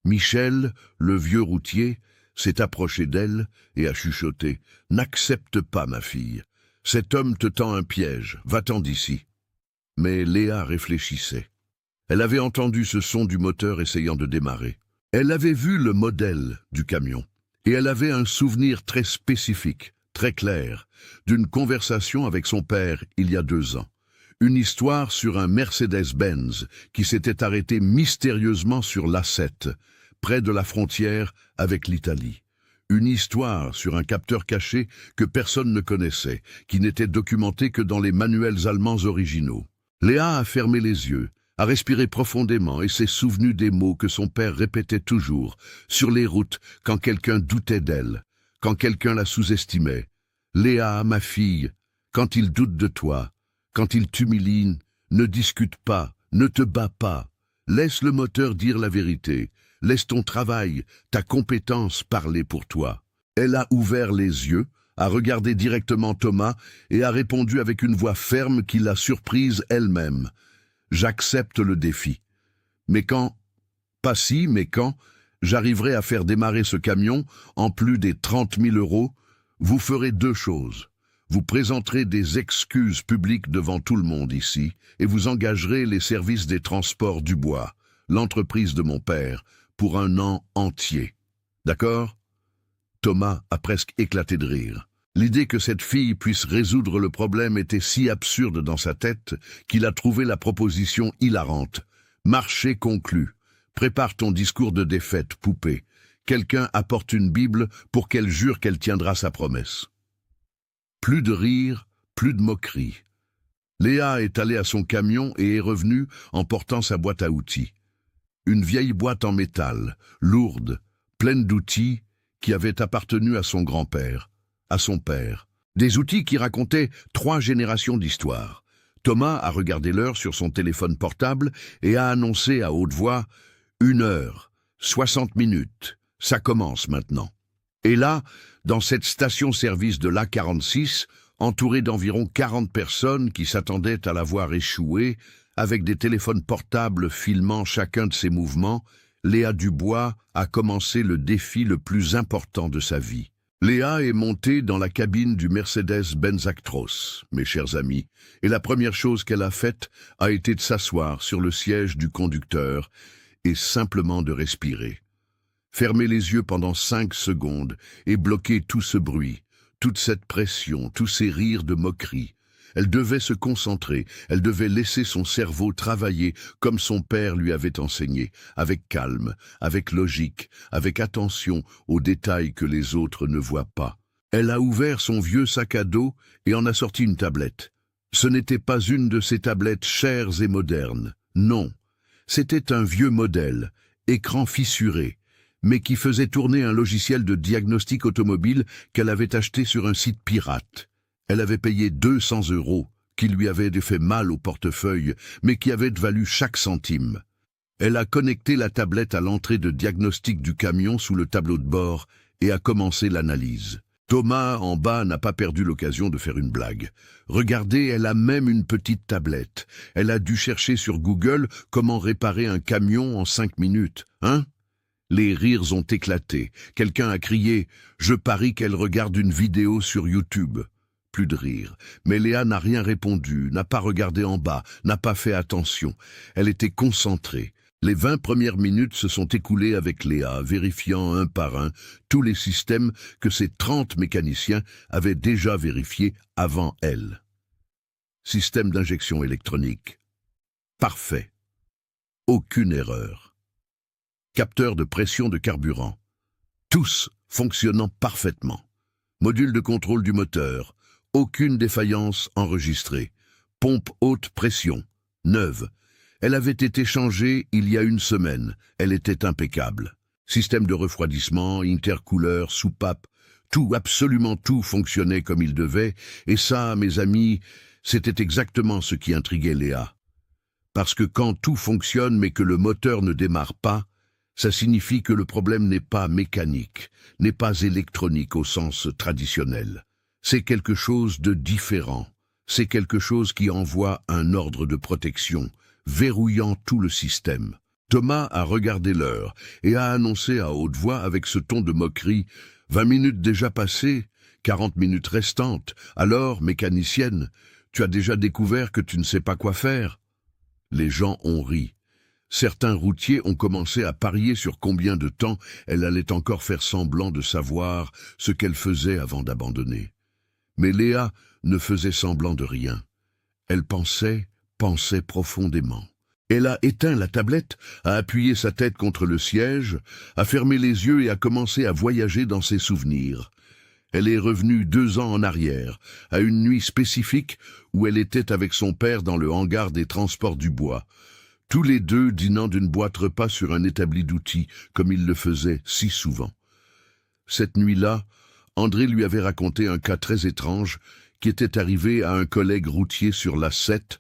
Michel, le vieux routier, s'est approché d'elle et a chuchoté « N'accepte pas, ma fille. Cet homme te tend un piège, va-t'en d'ici. » Mais Léa réfléchissait. Elle avait entendu ce son du moteur essayant de démarrer. Elle avait vu le modèle du camion, et elle avait un souvenir très spécifique, très clair, d'une conversation avec son père il y a 2 ans. Une histoire sur un Mercedes-Benz qui s'était arrêté mystérieusement sur l'A7, près de la frontière avec l'Italie. Une histoire sur un capteur caché que personne ne connaissait, qui n'était documenté que dans les manuels allemands originaux. Léa a fermé les yeux, a respiré profondément et s'est souvenu des mots que son père répétait toujours, sur les routes, quand quelqu'un doutait d'elle, quand quelqu'un la sous-estimait. « Léa, ma fille, quand il doute de toi, quand il t'humilie, ne discute pas, ne te bats pas. Laisse le moteur dire la vérité. Laisse ton travail, ta compétence parler pour toi. Elle a ouvert les yeux, a regardé directement Thomas et a répondu avec une voix ferme qui l'a surprise elle-même. « J'accepte le défi. Mais quand, pas si, mais quand, j'arriverai à faire démarrer ce camion en plus des 30 000 €, vous ferez deux choses. Vous présenterez des excuses publiques devant tout le monde ici et vous engagerez les services des transports du bois, l'entreprise de mon père, pour un an entier. D'accord ?» Thomas a presque éclaté de rire. L'idée que cette fille puisse résoudre le problème était si absurde dans sa tête qu'il a trouvé la proposition hilarante. « Marché conclu. Prépare ton discours de défaite, poupée. Quelqu'un apporte une Bible pour qu'elle jure qu'elle tiendra sa promesse. » Plus de rire, plus de moquerie. Léa est allée à son camion et est revenue en portant sa boîte à outils. Une vieille boîte en métal, lourde, pleine d'outils qui avaient appartenu à son grand-père, à son père. Des outils qui racontaient 3 générations d'histoire. Thomas a regardé l'heure sur son téléphone portable et a annoncé à haute voix « 1 heure, 60 minutes, ça commence maintenant ». Et là, dans cette station-service de l'A46, entouré d'environ 40 personnes qui s'attendaient à la voir échouer, avec des téléphones portables filmant chacun de ses mouvements, Léa Dubois a commencé le défi le plus important de sa vie. Léa est montée dans la cabine du Mercedes-Benz Actros, mes chers amis, et la première chose qu'elle a faite a été de s'asseoir sur le siège du conducteur et simplement de respirer. Fermer les yeux pendant 5 secondes et bloquer tout ce bruit, toute cette pression, tous ces rires de moquerie. Elle devait se concentrer, elle devait laisser son cerveau travailler comme son père lui avait enseigné, avec calme, avec logique, avec attention aux détails que les autres ne voient pas. Elle a ouvert son vieux sac à dos et en a sorti une tablette. Ce n'était pas une de ces tablettes chères et modernes, non. C'était un vieux modèle, écran fissuré, mais qui faisait tourner un logiciel de diagnostic automobile qu'elle avait acheté sur un site pirate. Elle avait payé 200 €, qui lui avaient fait mal au portefeuille, mais qui avaient valu chaque centime. Elle a connecté la tablette à l'entrée de diagnostic du camion sous le tableau de bord et a commencé l'analyse. Thomas, en bas, n'a pas perdu l'occasion de faire une blague. Regardez, elle a même une petite tablette. Elle a dû chercher sur Google comment réparer un camion en 5 minutes. Hein ? Les rires ont éclaté. Quelqu'un a crié « Je parie qu'elle regarde une vidéo sur YouTube ». Plus de rire. Mais Léa n'a rien répondu, n'a pas regardé en bas, n'a pas fait attention. Elle était concentrée. Les 20 premières minutes se sont écoulées avec Léa, vérifiant un par un tous les systèmes que ses 30 mécaniciens avaient déjà vérifiés avant elle. Système d'injection électronique. Parfait. Aucune erreur. Capteur de pression de carburant. Tous fonctionnant parfaitement. Module de contrôle du moteur. Aucune défaillance enregistrée. Pompe haute pression. Neuve. Elle avait été changée il y a 1 semaine. Elle était impeccable. Système de refroidissement, intercouleur, soupape. Tout, absolument tout fonctionnait comme il devait. Et ça, mes amis, c'était exactement ce qui intriguait Léa. Parce que quand tout fonctionne mais que le moteur ne démarre pas, ça signifie que le problème n'est pas mécanique, n'est pas électronique au sens traditionnel. C'est quelque chose de différent. C'est quelque chose qui envoie un ordre de protection, verrouillant tout le système. Thomas a regardé l'heure et a annoncé à haute voix avec ce ton de moquerie « 20 minutes déjà passées, 40 minutes restantes. Alors, mécanicienne, tu as déjà découvert que tu ne sais pas quoi faire ?» Les gens ont ri. Certains routiers ont commencé à parier sur combien de temps elle allait encore faire semblant de savoir ce qu'elle faisait avant d'abandonner. Mais Léa ne faisait semblant de rien. Elle pensait profondément. Elle a éteint la tablette, a appuyé sa tête contre le siège, a fermé les yeux et a commencé à voyager dans ses souvenirs. Elle est revenue 2 ans en arrière, à une nuit spécifique où elle était avec son père dans le hangar des transports du bois, tous les deux dînant d'une boîte repas sur un établi d'outils, comme ils le faisaient si souvent. Cette nuit-là, André lui avait raconté un cas très étrange qui était arrivé à un collègue routier sur l'A7,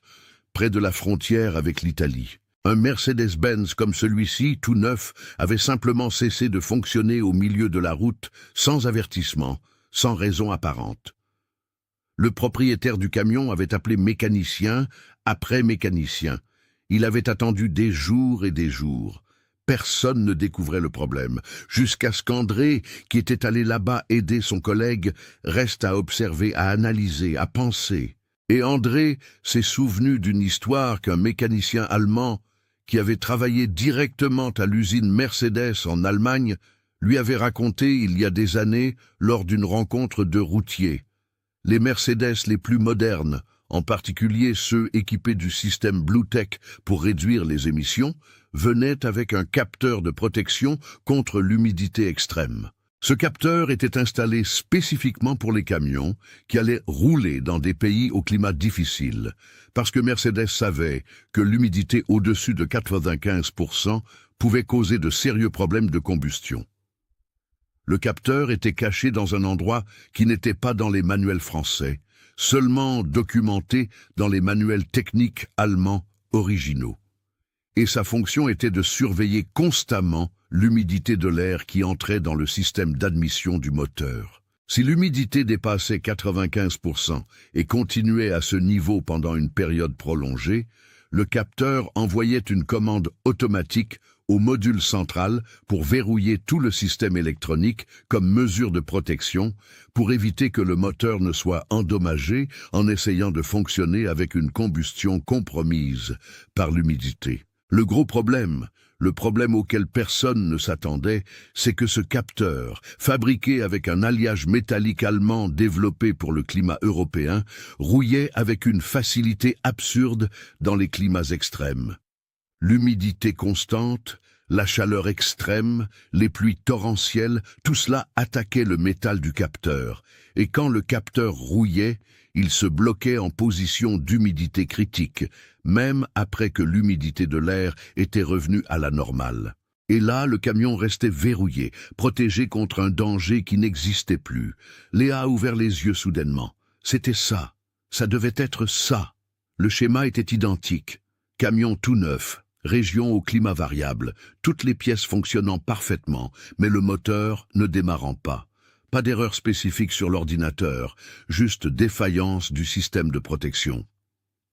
près de la frontière avec l'Italie. Un Mercedes-Benz comme celui-ci, tout neuf, avait simplement cessé de fonctionner au milieu de la route, sans avertissement, sans raison apparente. Le propriétaire du camion avait appelé mécanicien après mécanicien. Il avait attendu des jours et des jours. Personne ne découvrait le problème, jusqu'à ce qu'André, qui était allé là-bas aider son collègue, reste à observer, à analyser, à penser. Et André s'est souvenu d'une histoire qu'un mécanicien allemand, qui avait travaillé directement à l'usine Mercedes en Allemagne, lui avait raconté il y a des années lors d'une rencontre de routiers. Les Mercedes les plus modernes, en particulier ceux équipés du système Bluetech pour réduire les émissions, venaient avec un capteur de protection contre l'humidité extrême. Ce capteur était installé spécifiquement pour les camions qui allaient rouler dans des pays au climat difficile, parce que Mercedes savait que l'humidité au-dessus de 95% pouvait causer de sérieux problèmes de combustion. Le capteur était caché dans un endroit qui n'était pas dans les manuels français, seulement documenté dans les manuels techniques allemands originaux. Et sa fonction était de surveiller constamment l'humidité de l'air qui entrait dans le système d'admission du moteur. Si l'humidité dépassait 95% et continuait à ce niveau pendant une période prolongée, le capteur envoyait une commande automatique au module central pour verrouiller tout le système électronique comme mesure de protection pour éviter que le moteur ne soit endommagé en essayant de fonctionner avec une combustion compromise par l'humidité. Le gros problème, le problème auquel personne ne s'attendait, c'est que ce capteur, fabriqué avec un alliage métallique allemand développé pour le climat européen, rouillait avec une facilité absurde dans les climats extrêmes. L'humidité constante, la chaleur extrême, les pluies torrentielles, tout cela attaquait le métal du capteur, et quand le capteur rouillait, il se bloquait en position d'humidité critique, même après que l'humidité de l'air était revenue à la normale. Et là, le camion restait verrouillé, protégé contre un danger qui n'existait plus. Léa a ouvert les yeux soudainement. C'était ça. Ça devait être ça. Le schéma était identique. Camion tout neuf. Région au climat variable, toutes les pièces fonctionnant parfaitement, mais le moteur ne démarrant pas. Pas d'erreur spécifique sur l'ordinateur, juste défaillance du système de protection.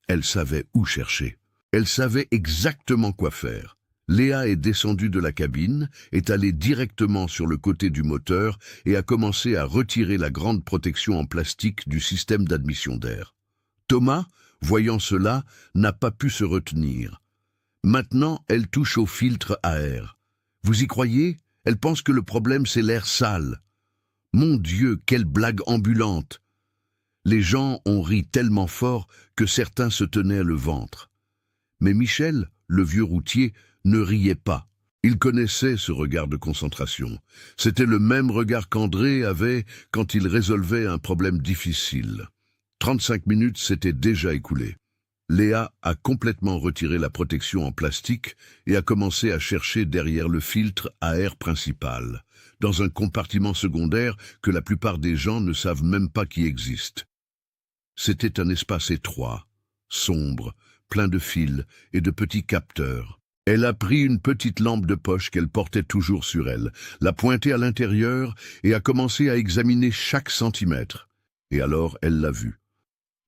Elle savait où chercher. Elle savait exactement quoi faire. Léa est descendue de la cabine, est allée directement sur le côté du moteur et a commencé à retirer la grande protection en plastique du système d'admission d'air. Thomas, voyant cela, n'a pas pu se retenir. Maintenant, elle touche au filtre à air. Vous y croyez? Elle pense que le problème, c'est l'air sale. Mon Dieu, quelle blague ambulante! Les gens ont ri tellement fort que certains se tenaient le ventre. Mais Michel, le vieux routier, ne riait pas. Il connaissait ce regard de concentration. C'était le même regard qu'André avait quand il résolvait un problème difficile. 35 minutes s'étaient déjà écoulées. Léa a complètement retiré la protection en plastique et a commencé à chercher derrière le filtre à air principal, dans un compartiment secondaire que la plupart des gens ne savent même pas qui existe. C'était un espace étroit, sombre, plein de fils et de petits capteurs. Elle a pris une petite lampe de poche qu'elle portait toujours sur elle, l'a pointée à l'intérieur et a commencé à examiner chaque centimètre. Et alors elle l'a vu.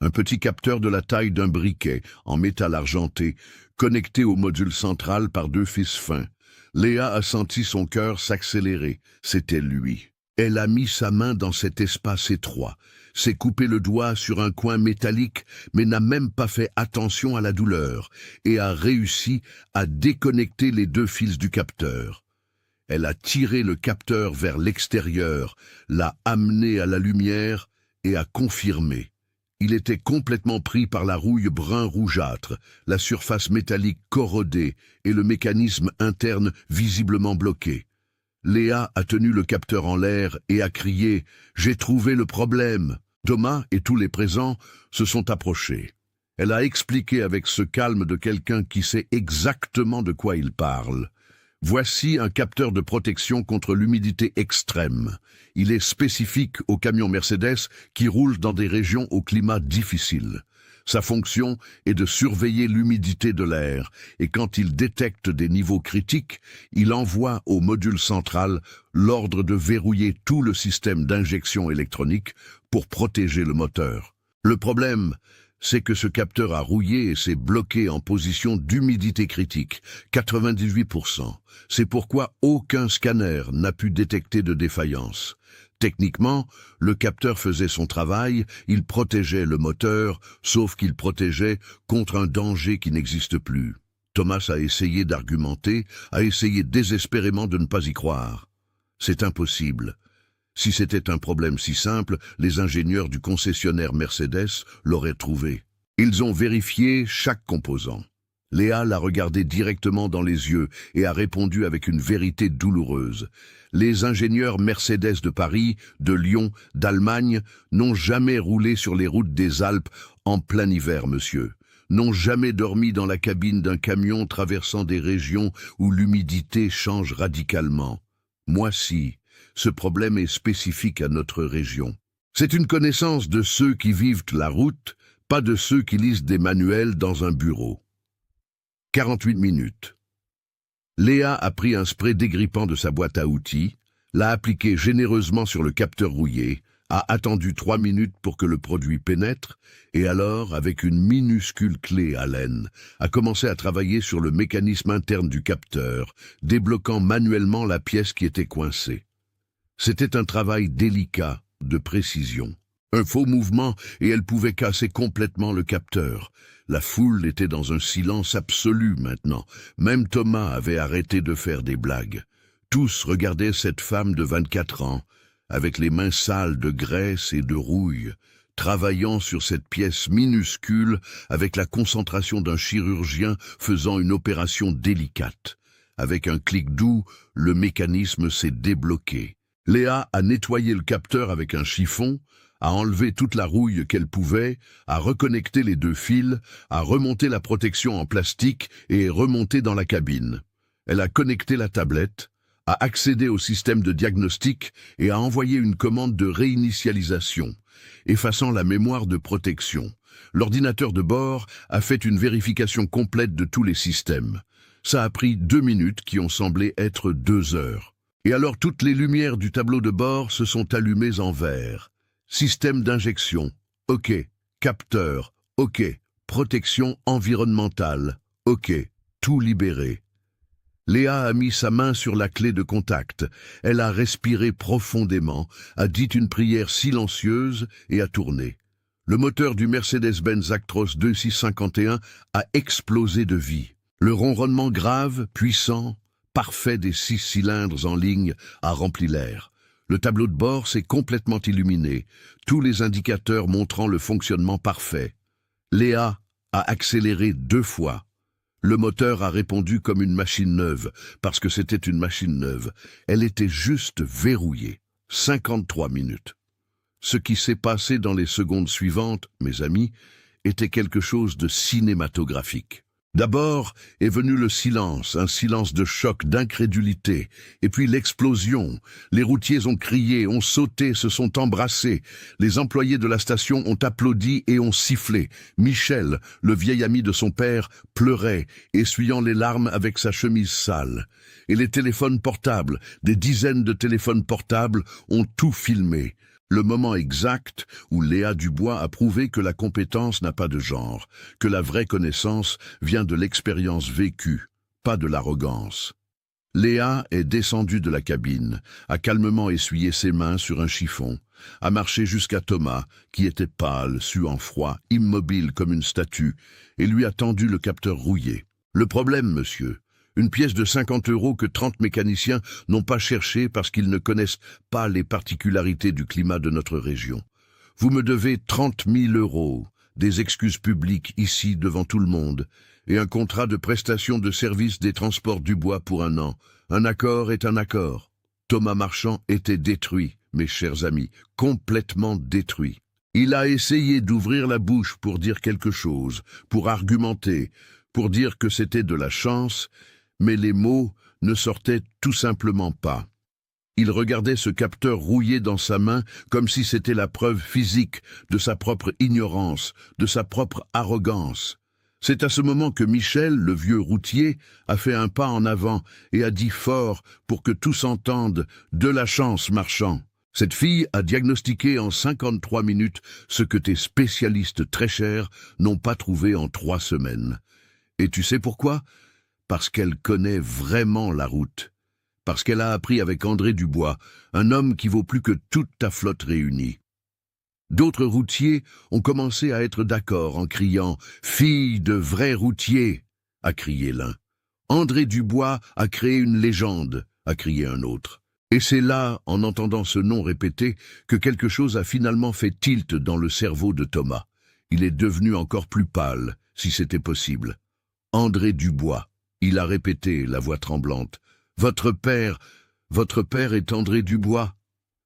Un petit capteur de la taille d'un briquet, en métal argenté, connecté au module central par deux fils fins. Léa a senti son cœur s'accélérer. C'était lui. Elle a mis sa main dans cet espace étroit, s'est coupé le doigt sur un coin métallique, mais n'a même pas fait attention à la douleur, et a réussi à déconnecter les deux fils du capteur. Elle a tiré le capteur vers l'extérieur, l'a amené à la lumière et a confirmé. Il était complètement pris par la rouille brun-rougeâtre, la surface métallique corrodée et le mécanisme interne visiblement bloqué. Léa a tenu le capteur en l'air et a crié « J'ai trouvé le problème !» Thomas et tous les présents se sont approchés. Elle a expliqué avec ce calme de quelqu'un qui sait exactement de quoi il parle. Voici un capteur de protection contre l'humidité extrême. Il est spécifique aux camions Mercedes qui roulent dans des régions au climat difficile. Sa fonction est de surveiller l'humidité de l'air, et quand il détecte des niveaux critiques, il envoie au module central l'ordre de verrouiller tout le système d'injection électronique pour protéger le moteur. Le problème, c'est que ce capteur a rouillé et s'est bloqué en position d'humidité critique, 98%. C'est pourquoi aucun scanner n'a pu détecter de défaillance. Techniquement, le capteur faisait son travail, il protégeait le moteur, sauf qu'il protégeait contre un danger qui n'existe plus. Thomas a essayé d'argumenter, a essayé désespérément de ne pas y croire. C'est impossible. Si c'était un problème si simple, les ingénieurs du concessionnaire Mercedes l'auraient trouvé. Ils ont vérifié chaque composant. Léa l'a regardé directement dans les yeux et a répondu avec une vérité douloureuse. Les ingénieurs Mercedes de Paris, de Lyon, d'Allemagne n'ont jamais roulé sur les routes des Alpes en plein hiver, monsieur. N'ont jamais dormi dans la cabine d'un camion traversant des régions où l'humidité change radicalement. Moi si, ce problème est spécifique à notre région. C'est une connaissance de ceux qui vivent la route, pas de ceux qui lisent des manuels dans un bureau. 48 minutes. Léa a pris un spray dégrippant de sa boîte à outils, l'a appliqué généreusement sur le capteur rouillé, a attendu 3 minutes pour que le produit pénètre, et alors, avec une minuscule clé Allen, a commencé à travailler sur le mécanisme interne du capteur, débloquant manuellement la pièce qui était coincée. C'était un travail délicat, de précision. Un faux mouvement, et elle pouvait casser complètement le capteur. La foule était dans un silence absolu maintenant. Même Thomas avait arrêté de faire des blagues. Tous regardaient cette femme de 24 ans, avec les mains sales de graisse et de rouille, travaillant sur cette pièce minuscule avec la concentration d'un chirurgien faisant une opération délicate. Avec un clic doux, le mécanisme s'est débloqué. Léa a nettoyé le capteur avec un chiffon, a enlevé toute la rouille qu'elle pouvait, a reconnecté les 2 fils, a remonté la protection en plastique et est remontée dans la cabine. Elle a connecté la tablette, a accédé au système de diagnostic et a envoyé une commande de réinitialisation, effaçant la mémoire de protection. L'ordinateur de bord a fait une vérification complète de tous les systèmes. Ça a pris 2 minutes qui ont semblé être 2 heures. Et alors toutes les lumières du tableau de bord se sont allumées en vert. Système d'injection, OK. Capteur, OK. Protection environnementale, OK. Tout libéré. Léa a mis sa main sur la clé de contact. Elle a respiré profondément, a dit une prière silencieuse et a tourné. Le moteur du Mercedes-Benz Actros 2651 a explosé de vie. Le ronronnement grave, puissant, parfait des 6 cylindres en ligne a rempli l'air. Le tableau de bord s'est complètement illuminé, tous les indicateurs montrant le fonctionnement parfait. Léa a accéléré 2 fois. Le moteur a répondu comme une machine neuve, parce que c'était une machine neuve. Elle était juste verrouillée. 53 minutes. Ce qui s'est passé dans les secondes suivantes, mes amis, était quelque chose de cinématographique. D'abord est venu le silence, un silence de choc, d'incrédulité, et puis l'explosion. Les routiers ont crié, ont sauté, se sont embrassés. Les employés de la station ont applaudi et ont sifflé. Michel, le vieil ami de son père, pleurait, essuyant les larmes avec sa chemise sale. Et les téléphones portables, des dizaines de téléphones portables, ont tout filmé. Le moment exact où Léa Dubois a prouvé que la compétence n'a pas de genre, que la vraie connaissance vient de l'expérience vécue, pas de l'arrogance. Léa est descendue de la cabine, a calmement essuyé ses mains sur un chiffon, a marché jusqu'à Thomas, qui était pâle, suant froid, immobile comme une statue, et lui a tendu le capteur rouillé. Le problème, monsieur, une pièce de 50 € que 30 mécaniciens n'ont pas cherché parce qu'ils ne connaissent pas les particularités du climat de notre région. Vous me devez 30 000 €, des excuses publiques ici devant tout le monde, et un contrat de prestation de service des transports du bois pour 1 an. Un accord est un accord. Thomas Marchand était détruit, mes chers amis, complètement détruit. Il a essayé d'ouvrir la bouche pour dire quelque chose, pour argumenter, pour dire que c'était de la chance, mais les mots ne sortaient tout simplement pas. Il regardait ce capteur rouillé dans sa main comme si c'était la preuve physique de sa propre ignorance, de sa propre arrogance. C'est à ce moment que Michel, le vieux routier, a fait un pas en avant et a dit fort pour que tous entendent « De la chance, marchand ». Cette fille a diagnostiqué en 53 minutes ce que tes spécialistes très chers n'ont pas trouvé en 3 semaines. Et tu sais pourquoi? Parce qu'elle connaît vraiment la route. Parce qu'elle a appris avec André Dubois, un homme qui vaut plus que toute ta flotte réunie. D'autres routiers ont commencé à être d'accord en criant « Fille de vrai routier !» a crié l'un. André Dubois a créé une légende, a crié un autre. Et c'est là, en entendant ce nom répété, que quelque chose a finalement fait tilt dans le cerveau de Thomas. Il est devenu encore plus pâle, si c'était possible. André Dubois, il a répété, la voix tremblante. Votre père est André Dubois ?»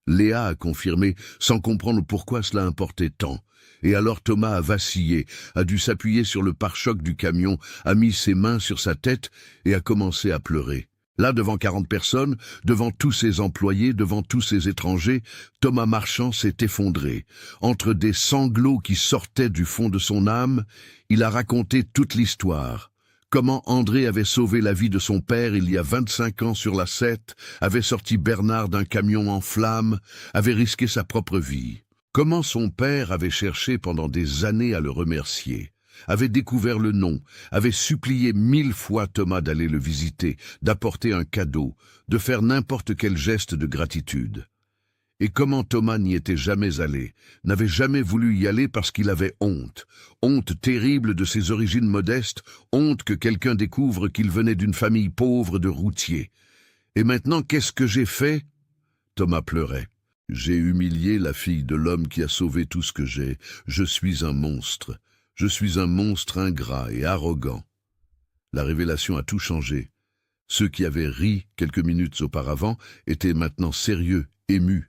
Léa a confirmé, sans comprendre pourquoi cela importait tant. Et alors Thomas a vacillé, a dû s'appuyer sur le pare-choc du camion, a mis ses mains sur sa tête et a commencé à pleurer. Là, devant 40 personnes, devant tous ses employés, devant tous ses étrangers, Thomas Marchand s'est effondré. Entre des sanglots qui sortaient du fond de son âme, il a raconté toute l'histoire. Comment André avait sauvé la vie de son père il y a 25 ans sur la 7, avait sorti Bernard d'un camion en flammes, avait risqué sa propre vie. Comment son père avait cherché pendant des années à le remercier, avait découvert le nom, avait supplié 1000 fois Thomas d'aller le visiter, d'apporter un cadeau, de faire n'importe quel geste de gratitude. Et comment Thomas n'y était jamais allé, n'avait jamais voulu y aller parce qu'il avait honte. Honte terrible de ses origines modestes, honte que quelqu'un découvre qu'il venait d'une famille pauvre de routiers. Et maintenant, qu'est-ce que j'ai fait? Thomas pleurait. J'ai humilié la fille de l'homme qui a sauvé tout ce que j'ai. Je suis un monstre. Je suis un monstre ingrat et arrogant. La révélation a tout changé. Ceux qui avaient ri quelques minutes auparavant étaient maintenant sérieux, émus.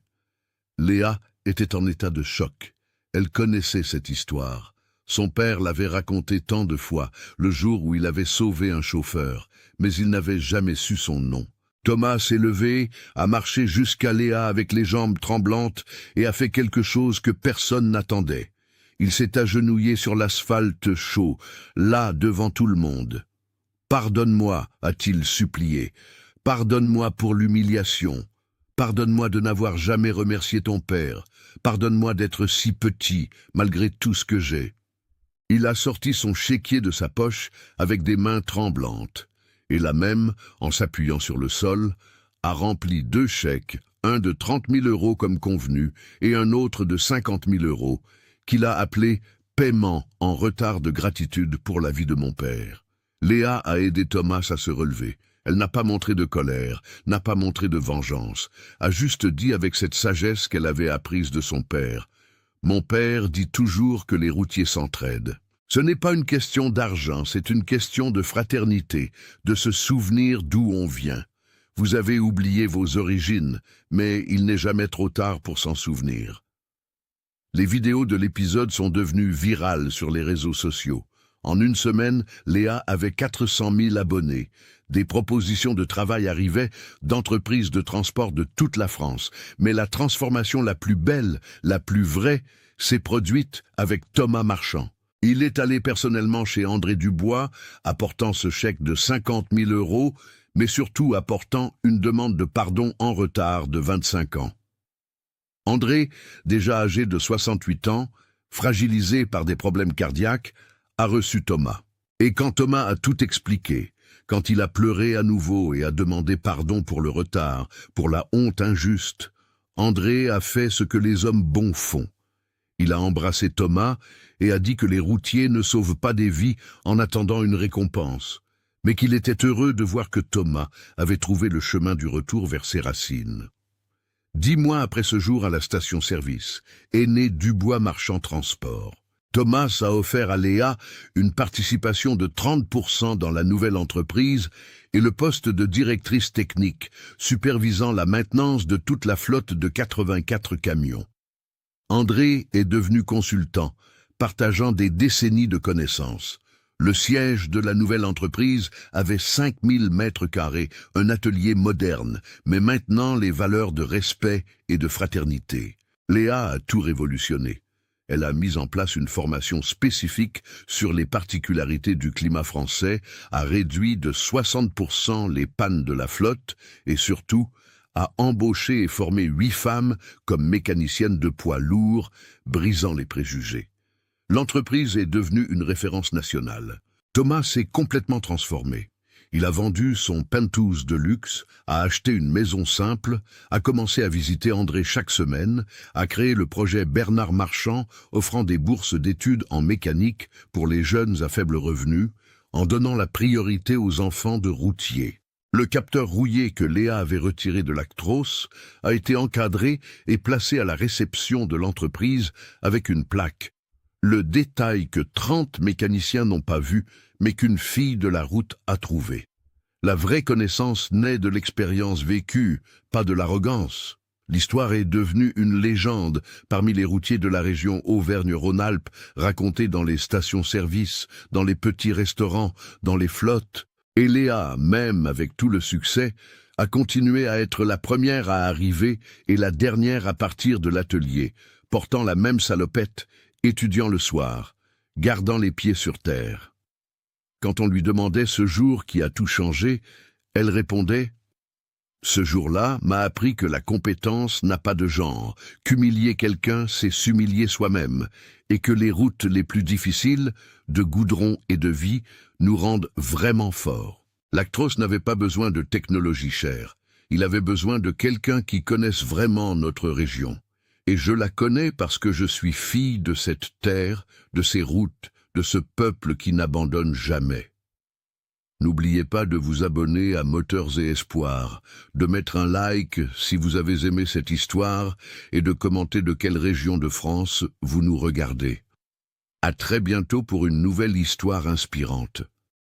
Léa était en état de choc. Elle connaissait cette histoire. Son père l'avait racontée tant de fois, le jour où il avait sauvé un chauffeur, mais il n'avait jamais su son nom. Thomas s'est levé, a marché jusqu'à Léa avec les jambes tremblantes et a fait quelque chose que personne n'attendait. Il s'est agenouillé sur l'asphalte chaud, là devant tout le monde. « Pardonne-moi » a-t-il supplié. « Pardonne-moi pour l'humiliation. Pardonne-moi de n'avoir jamais remercié ton père. Pardonne-moi d'être si petit, malgré tout ce que j'ai. » Il a sorti son chéquier de sa poche avec des mains tremblantes. Et la même, en s'appuyant sur le sol, a rempli 2 chèques, un de 30 000 € comme convenu et un autre de 50 000 €, qu'il a appelé « paiement en retard de gratitude pour la vie de mon père ». Léa a aidé Thomas à se relever. Elle n'a pas montré de colère, n'a pas montré de vengeance, a juste dit avec cette sagesse qu'elle avait apprise de son père. « Mon père dit toujours que les routiers s'entraident. Ce n'est pas une question d'argent, c'est une question de fraternité, de se souvenir d'où on vient. Vous avez oublié vos origines, mais il n'est jamais trop tard pour s'en souvenir. » Les vidéos de l'épisode sont devenues virales sur les réseaux sociaux. En une semaine, Léa avait 400 000 abonnés. Des propositions de travail arrivaient d'entreprises de transport de toute la France. Mais la transformation la plus belle, la plus vraie, s'est produite avec Thomas Marchand. Il est allé personnellement chez André Dubois, apportant ce chèque de 50 000 €, mais surtout apportant une demande de pardon en retard de 25 ans. André, déjà âgé de 68 ans, fragilisé par des problèmes cardiaques, a reçu Thomas. Et quand Thomas a tout expliqué, quand il a pleuré à nouveau et a demandé pardon pour le retard, pour la honte injuste, André a fait ce que les hommes bons font. Il a embrassé Thomas et a dit que les routiers ne sauvent pas des vies en attendant une récompense, mais qu'il était heureux de voir que Thomas avait trouvé le chemin du retour vers ses racines. 10 mois après ce jour à la station-service, est né Dubois Marchand Transport. Thomas a offert à Léa une participation de 30% dans la nouvelle entreprise et le poste de directrice technique, supervisant la maintenance de toute la flotte de 84 camions. André est devenu consultant, partageant des décennies de connaissances. Le siège de la nouvelle entreprise avait 5000 mètres carrés, un atelier moderne, mais maintenant les valeurs de respect et de fraternité. Léa a tout révolutionné. Elle a mis en place une formation spécifique sur les particularités du climat français, a réduit de 60% les pannes de la flotte et surtout a embauché et formé 8 femmes comme mécaniciennes de poids lourds, brisant les préjugés. L'entreprise est devenue une référence nationale. Thomas s'est complètement transformé. Il a vendu son penthouse de luxe, a acheté une maison simple, a commencé à visiter André chaque semaine, a créé le projet Bernard Marchand offrant des bourses d'études en mécanique pour les jeunes à faible revenu, en donnant la priorité aux enfants de routiers. Le capteur rouillé que Léa avait retiré de l'Actros a été encadré et placé à la réception de l'entreprise avec une plaque. Le détail que 30 mécaniciens n'ont pas vu, mais qu'une fille de la route a trouvé. La vraie connaissance naît de l'expérience vécue, pas de l'arrogance. L'histoire est devenue une légende parmi les routiers de la région Auvergne-Rhône-Alpes, racontée dans les stations-service, dans les petits restaurants, dans les flottes. Et Léa, même avec tout le succès, a continué à être la première à arriver et la dernière à partir de l'atelier, portant la même salopette, étudiant le soir, gardant les pieds sur terre. Quand on lui demandait ce jour qui a tout changé, elle répondait « Ce jour-là m'a appris que la compétence n'a pas de genre, qu'humilier quelqu'un, c'est s'humilier soi-même, et que les routes les plus difficiles, de goudron et de vie, nous rendent vraiment forts. » L'Actros n'avait pas besoin de technologie chère, il avait besoin de quelqu'un qui connaisse vraiment notre région. Et je la connais parce que je suis fille de cette terre, de ces routes, de ce peuple qui n'abandonne jamais. N'oubliez pas de vous abonner à Moteurs et Espoirs, de mettre un like si vous avez aimé cette histoire et de commenter de quelle région de France vous nous regardez. À très bientôt pour une nouvelle histoire inspirante.